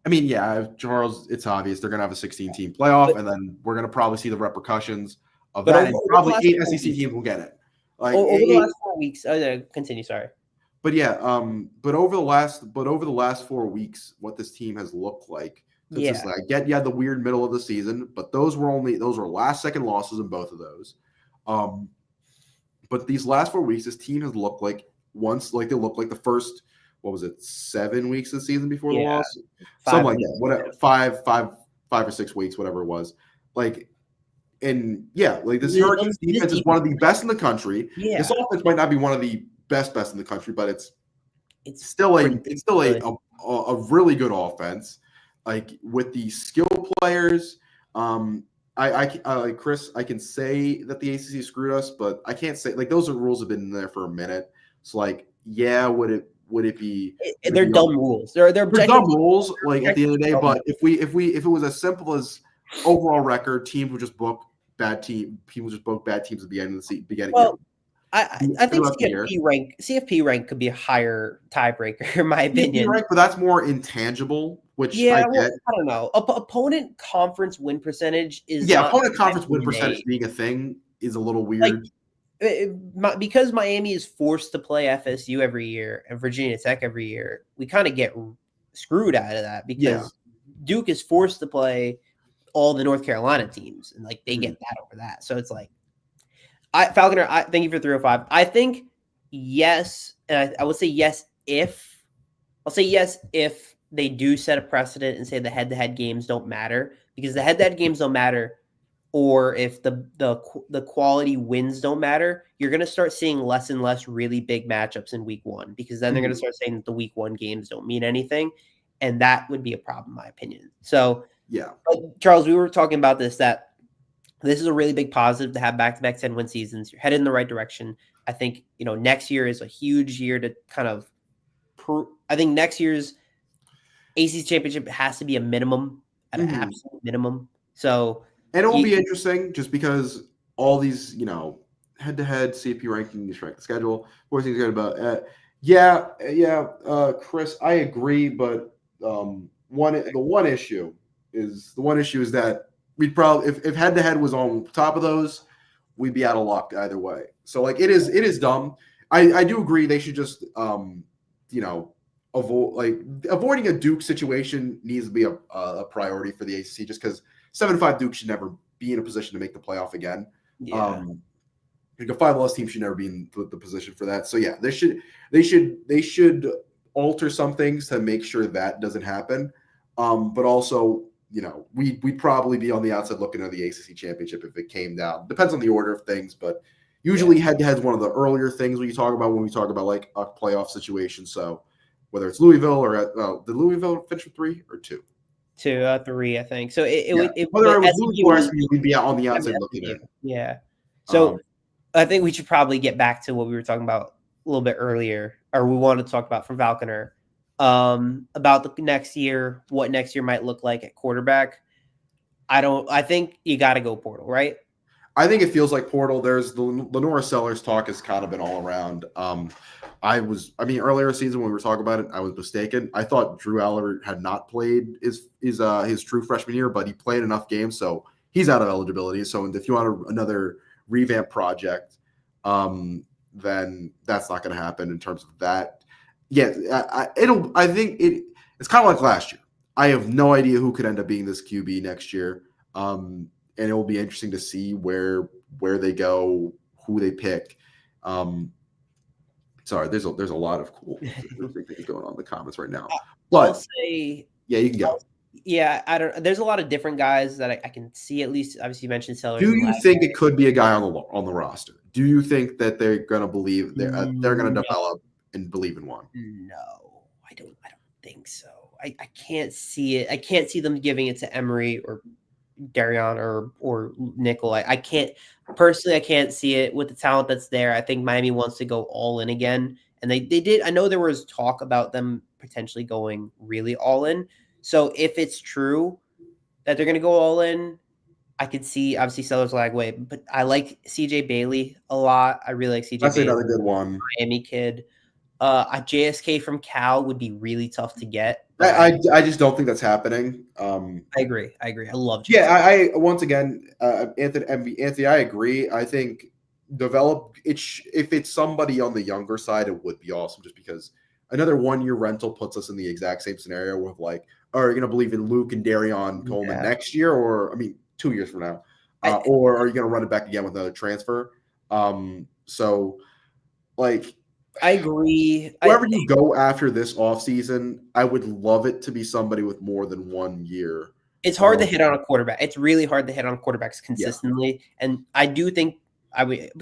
I mean, yeah, Charles, it's obvious they're going to have a 16-team playoff, and then we're going to probably see the repercussions of that, and probably 8 SEC teams will get it. Like over the last 4 weeks. Continue. Sorry. But yeah, but over the last 4 weeks, what this team has looked like consistently. I get the weird middle of the season, but those were last second losses in both of those. But these last 4 weeks, this team has looked like they looked like the first. What was it? 7 weeks of the season before the loss, something like that. Whatever, 5 or 6 weeks, whatever it was. Like, and yeah, like this Hurricanes defense is one of the best in the country. Yeah. This offense might not be one of the best in the country, but it's still a really good offense. Like with the skill players, Chris, I can say that the ACC screwed us, but I can't say like those rules have been in there for a minute. So like, yeah, would it be? They're dumb rules. They're dumb rules. Like at the end of the day, but if it was as simple as overall record, teams would just book bad team. People just book bad teams at the end of the beginning. Well, I think CFP rank could be a higher tiebreaker, in my opinion. CFP rank, but that's more intangible. Which I don't know. Opponent conference win percentage is opponent conference win percentage being a thing is a little weird. Like, because Miami is forced to play FSU every year and Virginia Tech every year, we kind of get screwed out of that because Duke is forced to play all the North Carolina teams, and like they get that over that. So it's like, Falconer, thank you for 305. I think yes, and I would say yes if they do set a precedent and say the head-to-head games don't matter, because the head-to-head games don't matter, or if the quality wins don't matter, you're going to start seeing less and less really big matchups in week one, because then they're going to start saying that the week one games don't mean anything, and that would be a problem, in my opinion. So, yeah, Charles, we were talking about that this is a really big positive to have back-to-back 10-win seasons. You're headed in the right direction. I think, next year is a huge year to kind of I think next year's ACC championship has to be a minimum, at an absolute minimum. So, and it will be interesting just because all these, head-to-head CFP rankings, track the schedule, what things good about. Chris, I agree, but the one issue is that we'd probably if head-to-head was on top of those, we'd be out of luck either way. So like it is dumb. I do agree they should just avoiding a Duke situation needs to be a priority for the ACC, just because 7-5 Duke should never be in a position to make the playoff again. Yeah. Like a 5-loss team should never be in the position for that. So yeah, they should alter some things to make sure that doesn't happen. But also, we'd probably be on the outside looking at the ACC championship if it came down. Depends on the order of things, but usually head-to-head is one of the earlier things when we talk about like a playoff situation. So whether it's Louisville or did Louisville finish with 3 or 2? 2, 3, I think. So whether it was Louisville or SMU, we'd be out on the outside looking at it. Yeah. So I think we should probably get back to what we were talking about a little bit earlier, or we wanted to talk about from Falconer, about the next year, what next year might look like at quarterback. I think you got to go portal, right? I think it feels like portal. There's the Lenora Sellers talk has kind of been all around. Earlier season when we were talking about it, I was mistaken. I thought Drew Aller had not played his true freshman year, but he played enough games, so he's out of eligibility. So if you want another revamp project, then that's not going to happen in terms of that. Yeah, I think it's kind of like last year. I have no idea who could end up being this QB next year. And it will be interesting to see where they go, who they pick. Sorry, there's a lot of cool things going on in the comments right now. But I'll say, yeah, you can go. Yeah, I don't. There's a lot of different guys that I can see. At least, obviously, you mentioned Sellers. Do you think it could be a guy on the roster? Do you think that they're going to believe they're going to develop and believe in one? No, I don't think so. I can't see it. I can't see them giving it to Emery or Darion or Nickel. I can't personally. I can't see it with the talent that's there. I think Miami wants to go all in again, and they did. I know there was talk about them potentially going really all in. So if it's true that they're going to go all in, I could see obviously Sellers Lagway, but I like CJ Bailey a lot. I really like CJ. That's Bailey, another good one. Miami kid. A JSK from Cal would be really tough to get. I just don't think that's happening. I agree. I love JSK. Yeah, I once again, Anthony, I agree. I think if it's somebody on the younger side, it would be awesome just because another 1 year rental puts us in the exact same scenario with like, are you going to believe in Luke and Darion Coleman next year? Or, 2 years from now, or are you going to run it back again with another transfer? So like, I agree. Whoever you go after this offseason, I would love it to be somebody with more than 1 year. It's hard to hit on a quarterback. It's really hard to hit on quarterbacks consistently. Yeah. And I do think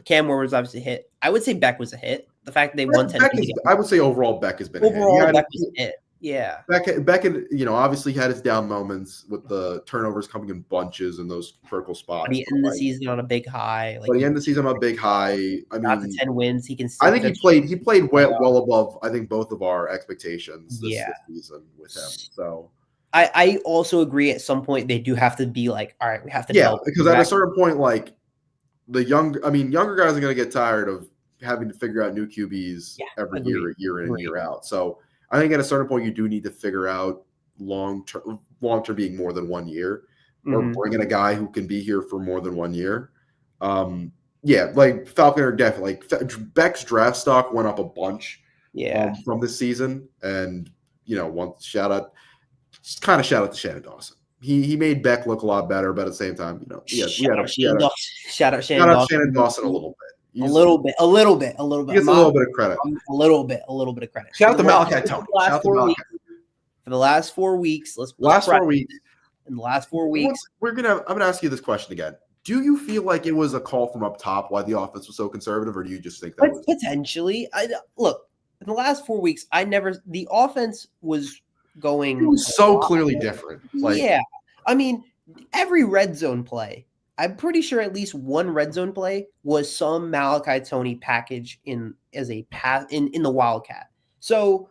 Cam Ward was obviously a hit. I would say Beck was a hit. The fact that they won 10 I would say overall Beck has been a hit. Beck was a hit. Yeah. Beck obviously had his down moments with the turnovers coming in bunches in those critical spots. But he ended the season on a big high. But he ended the season on a big high. Got to 10 wins. He can. I think he played well above, I think, both of our expectations this season with him. So I also agree at some point they do have to be like, all right, we have to. Yeah, because at a certain point, like younger guys are going to get tired of having to figure out new QBs every year in and year out. So I think at a certain point you do need to figure out long term being more than 1 year, or bring in a guy who can be here for more than 1 year. Like Falconer definitely. Like Beck's draft stock went up a bunch. From this season, and shout out to Shannon Dawson. He made Beck look a lot better, but at the same time, shout out Shannon Dawson a little bit. A little bit. He gets a little bit of credit. A little bit of credit. Shout out to Malachi Tony. For the last 4 weeks, In the last 4 weeks, I'm gonna ask you this question again. Do you feel like it was a call from up top why the offense was so conservative, or do you just think that was potentially? Look, in the last 4 weeks, the offense was going. It was so clearly different. Every red zone play. I'm pretty sure at least one red zone play was some Malachi Tony package as a pass in the Wildcat. So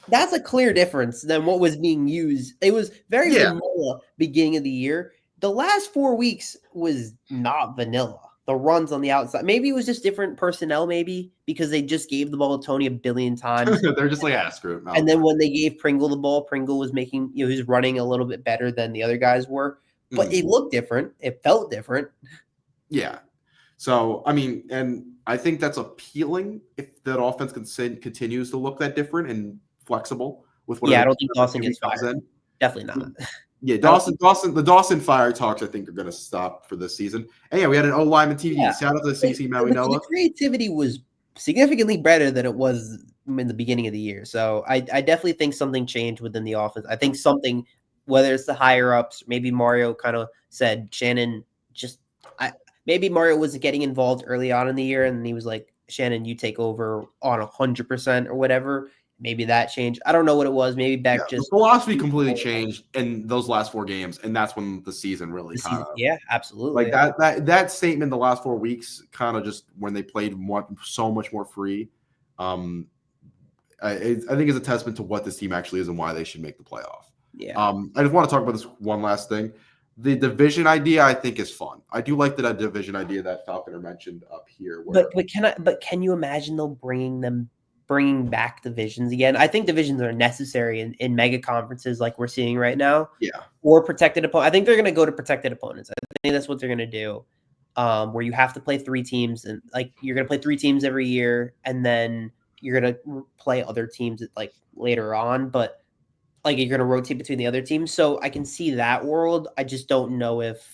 that's a clear difference than what was being used. It was very vanilla beginning of the year. The last 4 weeks was not vanilla. The runs on the outside. Maybe it was just different personnel, maybe because they just gave the ball to Tony a billion times. They're just like, screw it. No. And then when they gave Pringle the ball, Pringle was making, he was running a little bit better than the other guys were. But it looked different. It felt different. Yeah. So, and I think that's appealing if that offense continues to look that different and flexible with what. Yeah, I don't think Dawson gets fired. Definitely not. Yeah, the Dawson fire talks, I think, are going to stop for this season. And we had an O-lineman TV. Yeah. Shout out to CC Mawinola. The creativity was significantly better than it was in the beginning of the year. So I definitely think something changed within the offense. I think something, whether it's the higher ups, maybe Mario kind of said, Shannon, maybe Mario was getting involved early on in the year, and he was like, Shannon, you take over on 100% or whatever. Maybe that changed. I don't know what it was. Maybe Beck just. The philosophy completely changed in those last 4 games, and that's when the season really kind of. Yeah, absolutely. Like that statement the last 4 weeks, kind of just when they played so much more free. I think is a testament to what this team actually is and why they should make the playoff. Yeah. I just want to talk about this one last thing. The division idea, I think, is fun. I do like that division idea that Falconer mentioned up here. Where, But can you imagine though bringing back divisions again? I think divisions are necessary in mega conferences like we're seeing right now. yeah, Or protected opponent. I think they're going to go to protected opponents. I think that's what they're going to do. Where you have to play 3 teams, and like you're going to play 3 teams every year, and then you're going to play other teams like later on. But like you're going to rotate between the other teams. So I can see that world. I just don't know if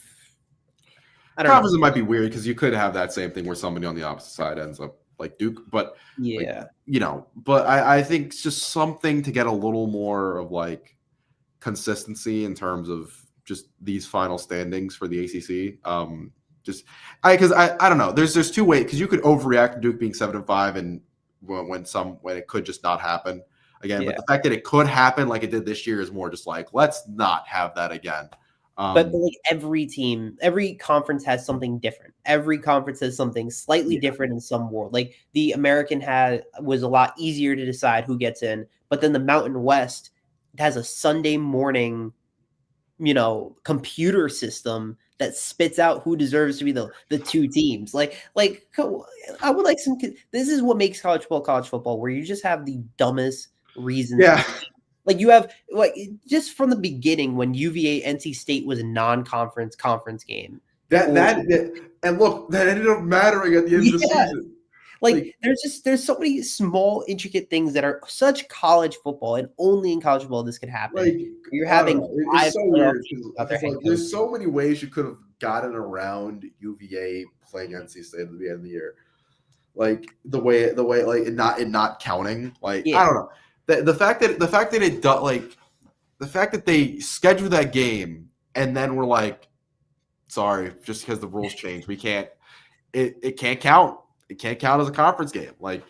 I don't conference know. might be weird because you could have that same thing where somebody on the opposite side ends up like Duke, but Yeah. like, but I think it's just something to get a little more of like consistency in terms of just these final standings for the ACC. Because I don't know. There's 2 ways because you could overreact to Duke being 7-5 and when it could just not happen again. But the fact that it could happen like it did this year is more just like let's not have that again. But like every conference has something different. Every conference has something slightly different in some world. Like the American was a lot easier to decide who gets in, but then the Mountain West has a Sunday morning, computer system that spits out who deserves to be the 2 teams. Like I would like some. This is what makes college football, where you just have the dumbest reasons. Yeah. Like you have just from the beginning when UVA NC State was a non-conference conference game. And look, that ended up mattering at the end of the season. Like there's so many small intricate things that are such college football, and only in college football this could happen. Like you're having it's so weird because there's so many ways you could have gotten around UVA playing NC State at the beginning of the year. Like the way like it not counting. Like I don't know. The fact that they scheduled that game and then we're like, sorry, just because the rules changed, we can't. It can't count. It can't count as a conference game. Like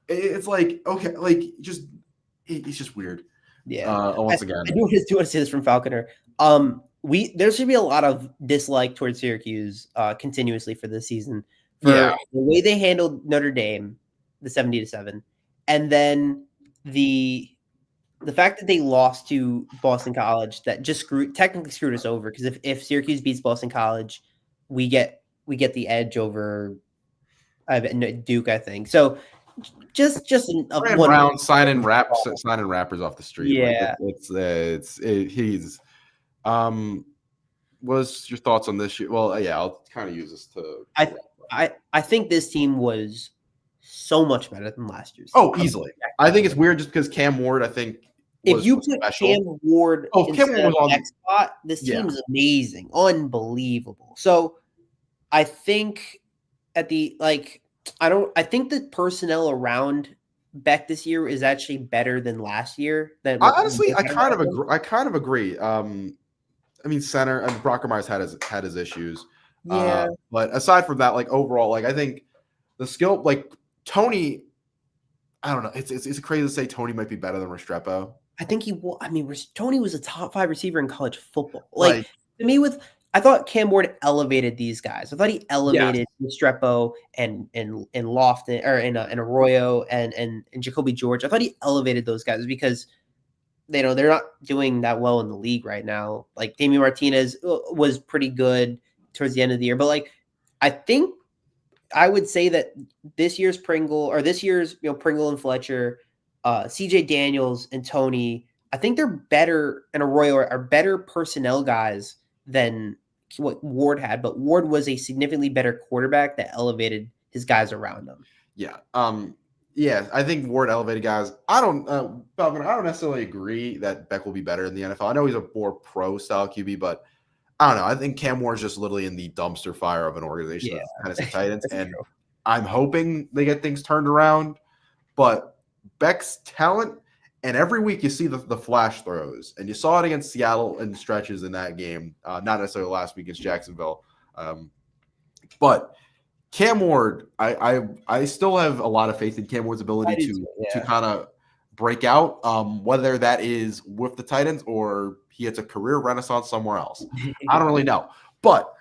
it's like okay, like it's just weird. Yeah. Once again, I do want to say this from Falconer. There should be a lot of dislike towards Syracuse continuously for this season for the way they handled Notre Dame, the 70-7, and then the fact that they lost to Boston College that just technically screwed us over, because if Syracuse beats Boston College, we get the edge over Duke, I think. So just one round signing rappers off the street. Yeah, like he's what's your thoughts on this year? Well, yeah, I'll kind of use this to. I think this team was so much better than last year's. Oh, easily. I think it's weird just because Cam Ward, I think. If you put Cam Ward Cam Ward was on the next spot, this team is amazing, unbelievable. So I think I think the personnel around Beck this year is actually better than last year. Honestly, I kind of agree. I mean, center and Brockermeyer's had his issues. Yeah. But aside from that, like overall, like I think the skill, like Tony, I don't know. It's crazy to say Tony might be better than Restrepo. I think Tony was a top 5 receiver in college football. Like to me, I thought Cam Ward elevated these guys. I thought he elevated Restrepo and Lofton or and Arroyo and Jacoby George. I thought he elevated those guys because they're not doing that well in the league right now. Like Damian Martinez was pretty good towards the end of the year, but like I think I would say that this year's Pringle and Fletcher, CJ Daniels and Tony, I think they're better, and Arroyo are better personnel guys than what Ward had, but Ward was a significantly better quarterback that elevated his guys around him. Yeah. I think Ward elevated guys. I don't necessarily agree that Beck will be better in the NFL. I know he's a more pro style QB, but I don't know. I think Cam Ward is just literally in the dumpster fire of an organization that's kind of some Titans, and true. I'm hoping they get things turned around. But Beck's talent, and every week you see the flash throws, and you saw it against Seattle in stretches in that game. Not necessarily last week against Jacksonville, but Cam Ward, I still have a lot of faith in Cam Ward's ability to kind of break out, whether that is with the Titans or he has a career renaissance somewhere else. I don't really know, but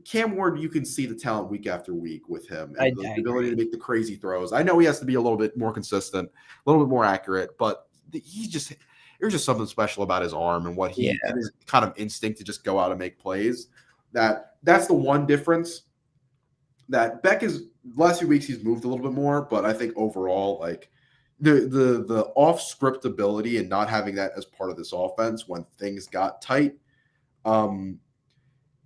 Cam Ward, you can see the talent week after week with him and the ability to make the crazy throws. I know he has to be a little bit more consistent, a little bit more accurate, but there's just something special about his arm and what and his kind of instinct to just go out and make plays. That's the one difference. That Beck is last few weeks he's moved a little bit more, but I think overall like the off script ability and not having that as part of this offense when things got tight. Once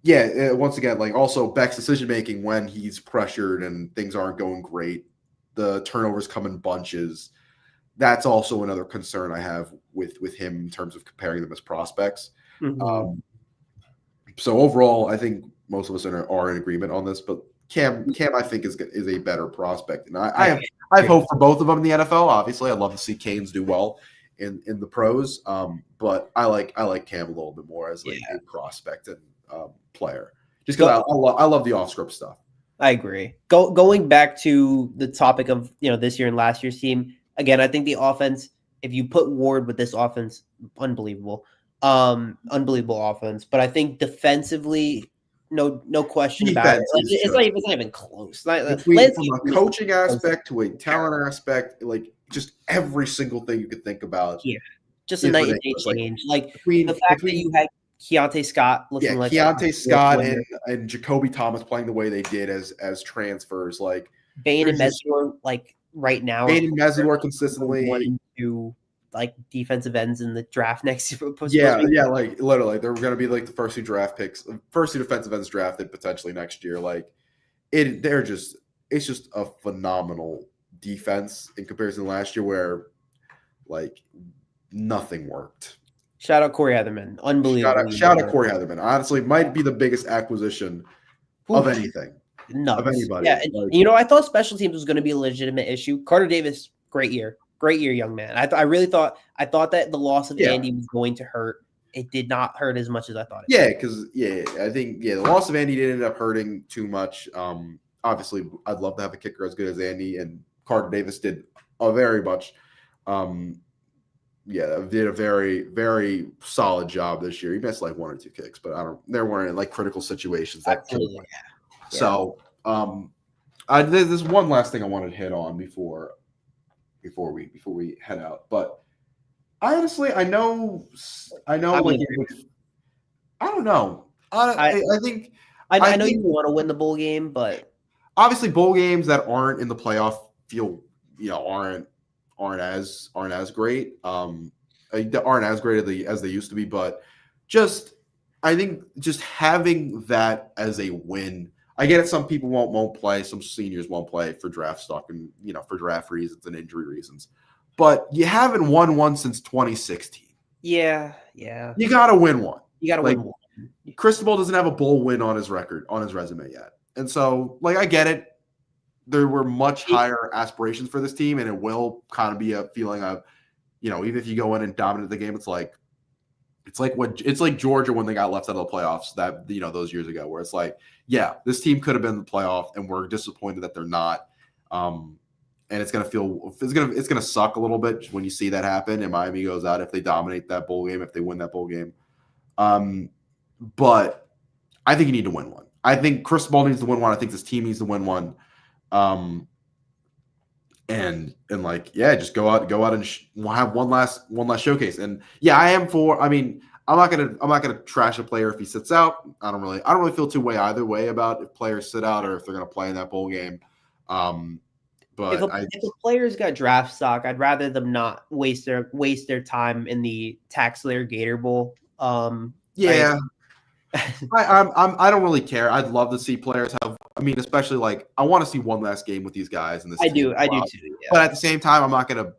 again, like also Beck's decision making when he's pressured and things aren't going great, the turnovers come in bunches. That's also another concern I have with him in terms of comparing them as prospects. Mm-hmm. So overall, I think most of us are in agreement on this, but Cam, I think is a better prospect, and I have hope for both of them in the NFL. Obviously, I'd love to see Canes do well in the pros, but I like Cam a little bit more as a prospect and player, just because I love the off script stuff. I agree. Going back to the topic of this year and last year's team again, I think the offense. If you put Ward with this offense, unbelievable offense. But I think defensively. No question about it. It's not even close. From a coaching aspect to a talent aspect, like just every single thing you could think about. Yeah, just a night and day change. Like the fact that you had Keontae Scott looking like Keontae Scott and Jacoby Thomas playing the way they did as transfers, like Bain and Mesidor, like right now. Bain and Mesidor consistently 1 and 2 like defensive ends in the draft next year. Like literally, they're going to be like the first 2 draft picks, first 2 defensive ends drafted potentially next year. Like it's just a phenomenal defense in comparison to last year, where like nothing worked. Shout out Corey Heatherman, unbelievable. Shout out Corey Heatherman. Honestly, might be the biggest acquisition of anything. Nuts. Of anybody. Yeah, and, I thought special teams was going to be a legitimate issue. Carter Davis, great year, young man. I really thought that the loss of Andy was going to hurt. It did not hurt as much as I thought it did. Because I think the loss of Andy didn't end up hurting too much. Obviously, I'd love to have a kicker as good as Andy, and Carter Davis did very much. Did a very, very solid job this year. He missed like 1 or 2 kicks, but there weren't in like critical situations. So, there's one last thing I wanted to hit on before we head out. But honestly, I know. I don't know. I think I know you want to win the bowl game, but obviously, bowl games that aren't in the playoff aren't as great. Aren't as great as they used to be, but I think just having that as a win. I get it. Some people won't play. Some seniors won't play for draft stock and for draft reasons and injury reasons. But you haven't won one since 2016. Yeah. You got to win one. You got to win one. Cristobal doesn't have a bowl win on his resume yet, and so I get it. There were much higher aspirations for this team, and it will kind of be a feeling of, even if you go in and dominate the game, it's like Georgia when they got left out of the playoffs that those years ago, where it's like, this team could have been in the playoff, and we're disappointed that they're not. And it's gonna suck a little bit when you see that happen, and Miami goes out if they dominate that bowl game, if they win that bowl game. But I think you need to win one. I think Cristobal needs to win one. I think this team needs to win one. Just go out and have one last showcase. And I am for. I mean, I'm not gonna trash a player if he sits out. I don't really feel either way about if players sit out or if they're gonna play in that bowl game. But if a player's got draft stock, I'd rather them not waste their time in the Tax Slayer Gator Bowl. I don't really care. I'd love to see players have. I mean, especially I want to see one last game with these guys. And this I do too. Yeah. But at the same time, I'm not gonna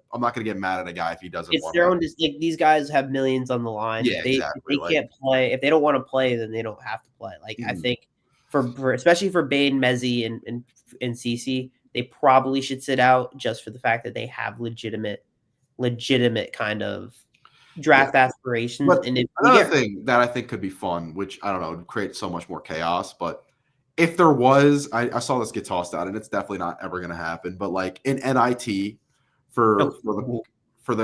get mad at a guy if he doesn't. It's their own. These guys have millions on the line. Yeah, exactly. If they can't play, if they don't want to play, then they don't have to play. I think for especially for Bain, Mezzi, and Cece, they probably should sit out just for the fact that they have legitimate kind of draft aspirations. But and another thing that I think could be fun, which I don't know, would create so much more chaos, but if there was, I saw this get tossed out, and it's definitely not ever going to happen. But an NIT for the college football, a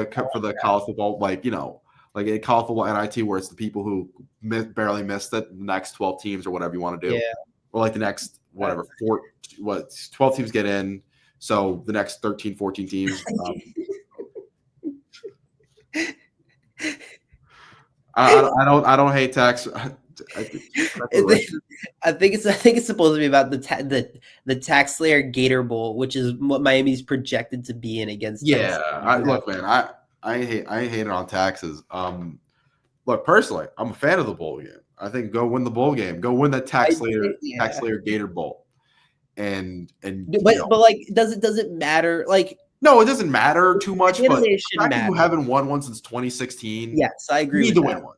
college football NIT where it's the people who barely missed it, the next 12 teams or whatever you want to do, or the next 12 teams get in, so the next 13, 14 teams. I don't hate tax. I think it's supposed to be about the Tax Slayer Gator Bowl, which is what Miami's projected to be in against Yeah, Tennessee. look, man, I hate it on taxes. Look, personally, I'm a fan of the bowl game. I think go win the bowl game. Go win the Tax Slayer Gator Bowl. And but like does it matter? Like no, it doesn't matter too much. But the fact that you haven't won one since 2016, yes, I agree. You need to win one.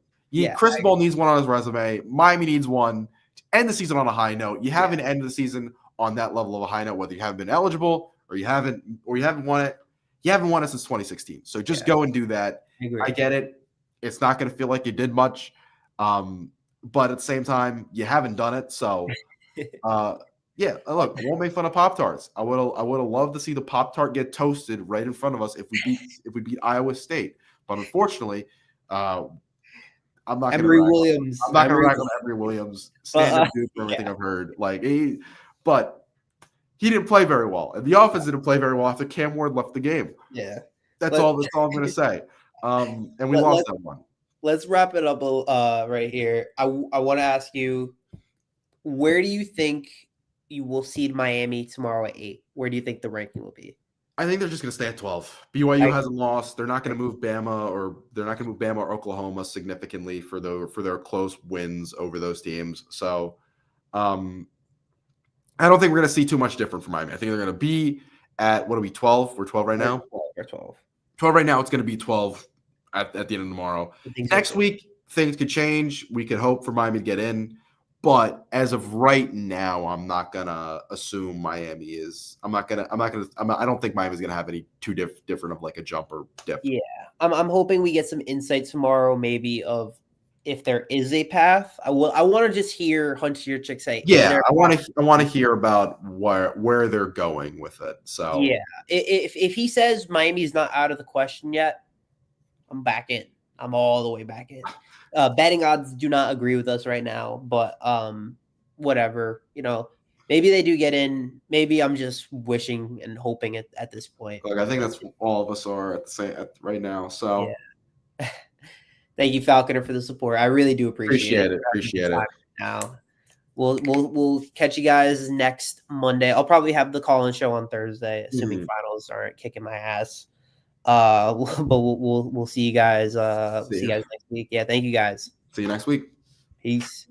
Chris Ball needs one on his resume. Miami needs one to end the season on a high note. You haven't ended the season on that level of a high note, whether you haven't been eligible or you haven't won it. You haven't won it since 2016. So just go and do that. I get it. It's not going to feel like you did much. But at the same time, you haven't done it. So yeah, look, I won't make fun of Pop-Tarts. I would have loved to see the Pop-Tart get toasted right in front of us if we beat Iowa State. But unfortunately, I'm not going to Williams. I'm not going to rag on Emory Williams. Stand-up dude for everything I've heard. But he didn't play very well, and the offense didn't play very well after Cam Ward left the game. Yeah, that's all I'm going to say. And we lost that one. Let's wrap it up right here. I want to ask you, where do you think you will seed Miami tomorrow at 8? Where do you think the ranking will be? I think they're just going to stay at 12. BYU hasn't lost. They're not going to move Bama or Oklahoma significantly for their close wins over those teams. So I don't think we're going to see too much different from Miami. I think they're going to be at, what are we, 12? We're 12 right now? We're 12. 12 right now. It's going to be 12 at the end of tomorrow. Next week, things could change. We could hope for Miami to get in. But as of right now, I'm not gonna assume Miami is. I don't think Miami's gonna have any too different of like a jump or dip. Yeah, I'm hoping we get some insight tomorrow, maybe of if there is a path. I want to just hear Hunter Yurchik say. Yeah, I want to hear about where they're going with it. So yeah, if he says Miami's not out of the question yet, I'm back in. I'm all the way back in. Betting odds do not agree with us right now, but whatever. Maybe they do get in. Maybe I'm just wishing and hoping at this point. Look, I think that's what all of us are right now. So yeah. Thank you, Falconer, for the support. I really do appreciate it. Appreciate it. Now we'll catch you guys next Monday. I'll probably have the call-in show on Thursday, assuming finals aren't kicking my ass. But we'll see you guys. See you guys next week. Yeah, thank you guys. See you next week. Peace.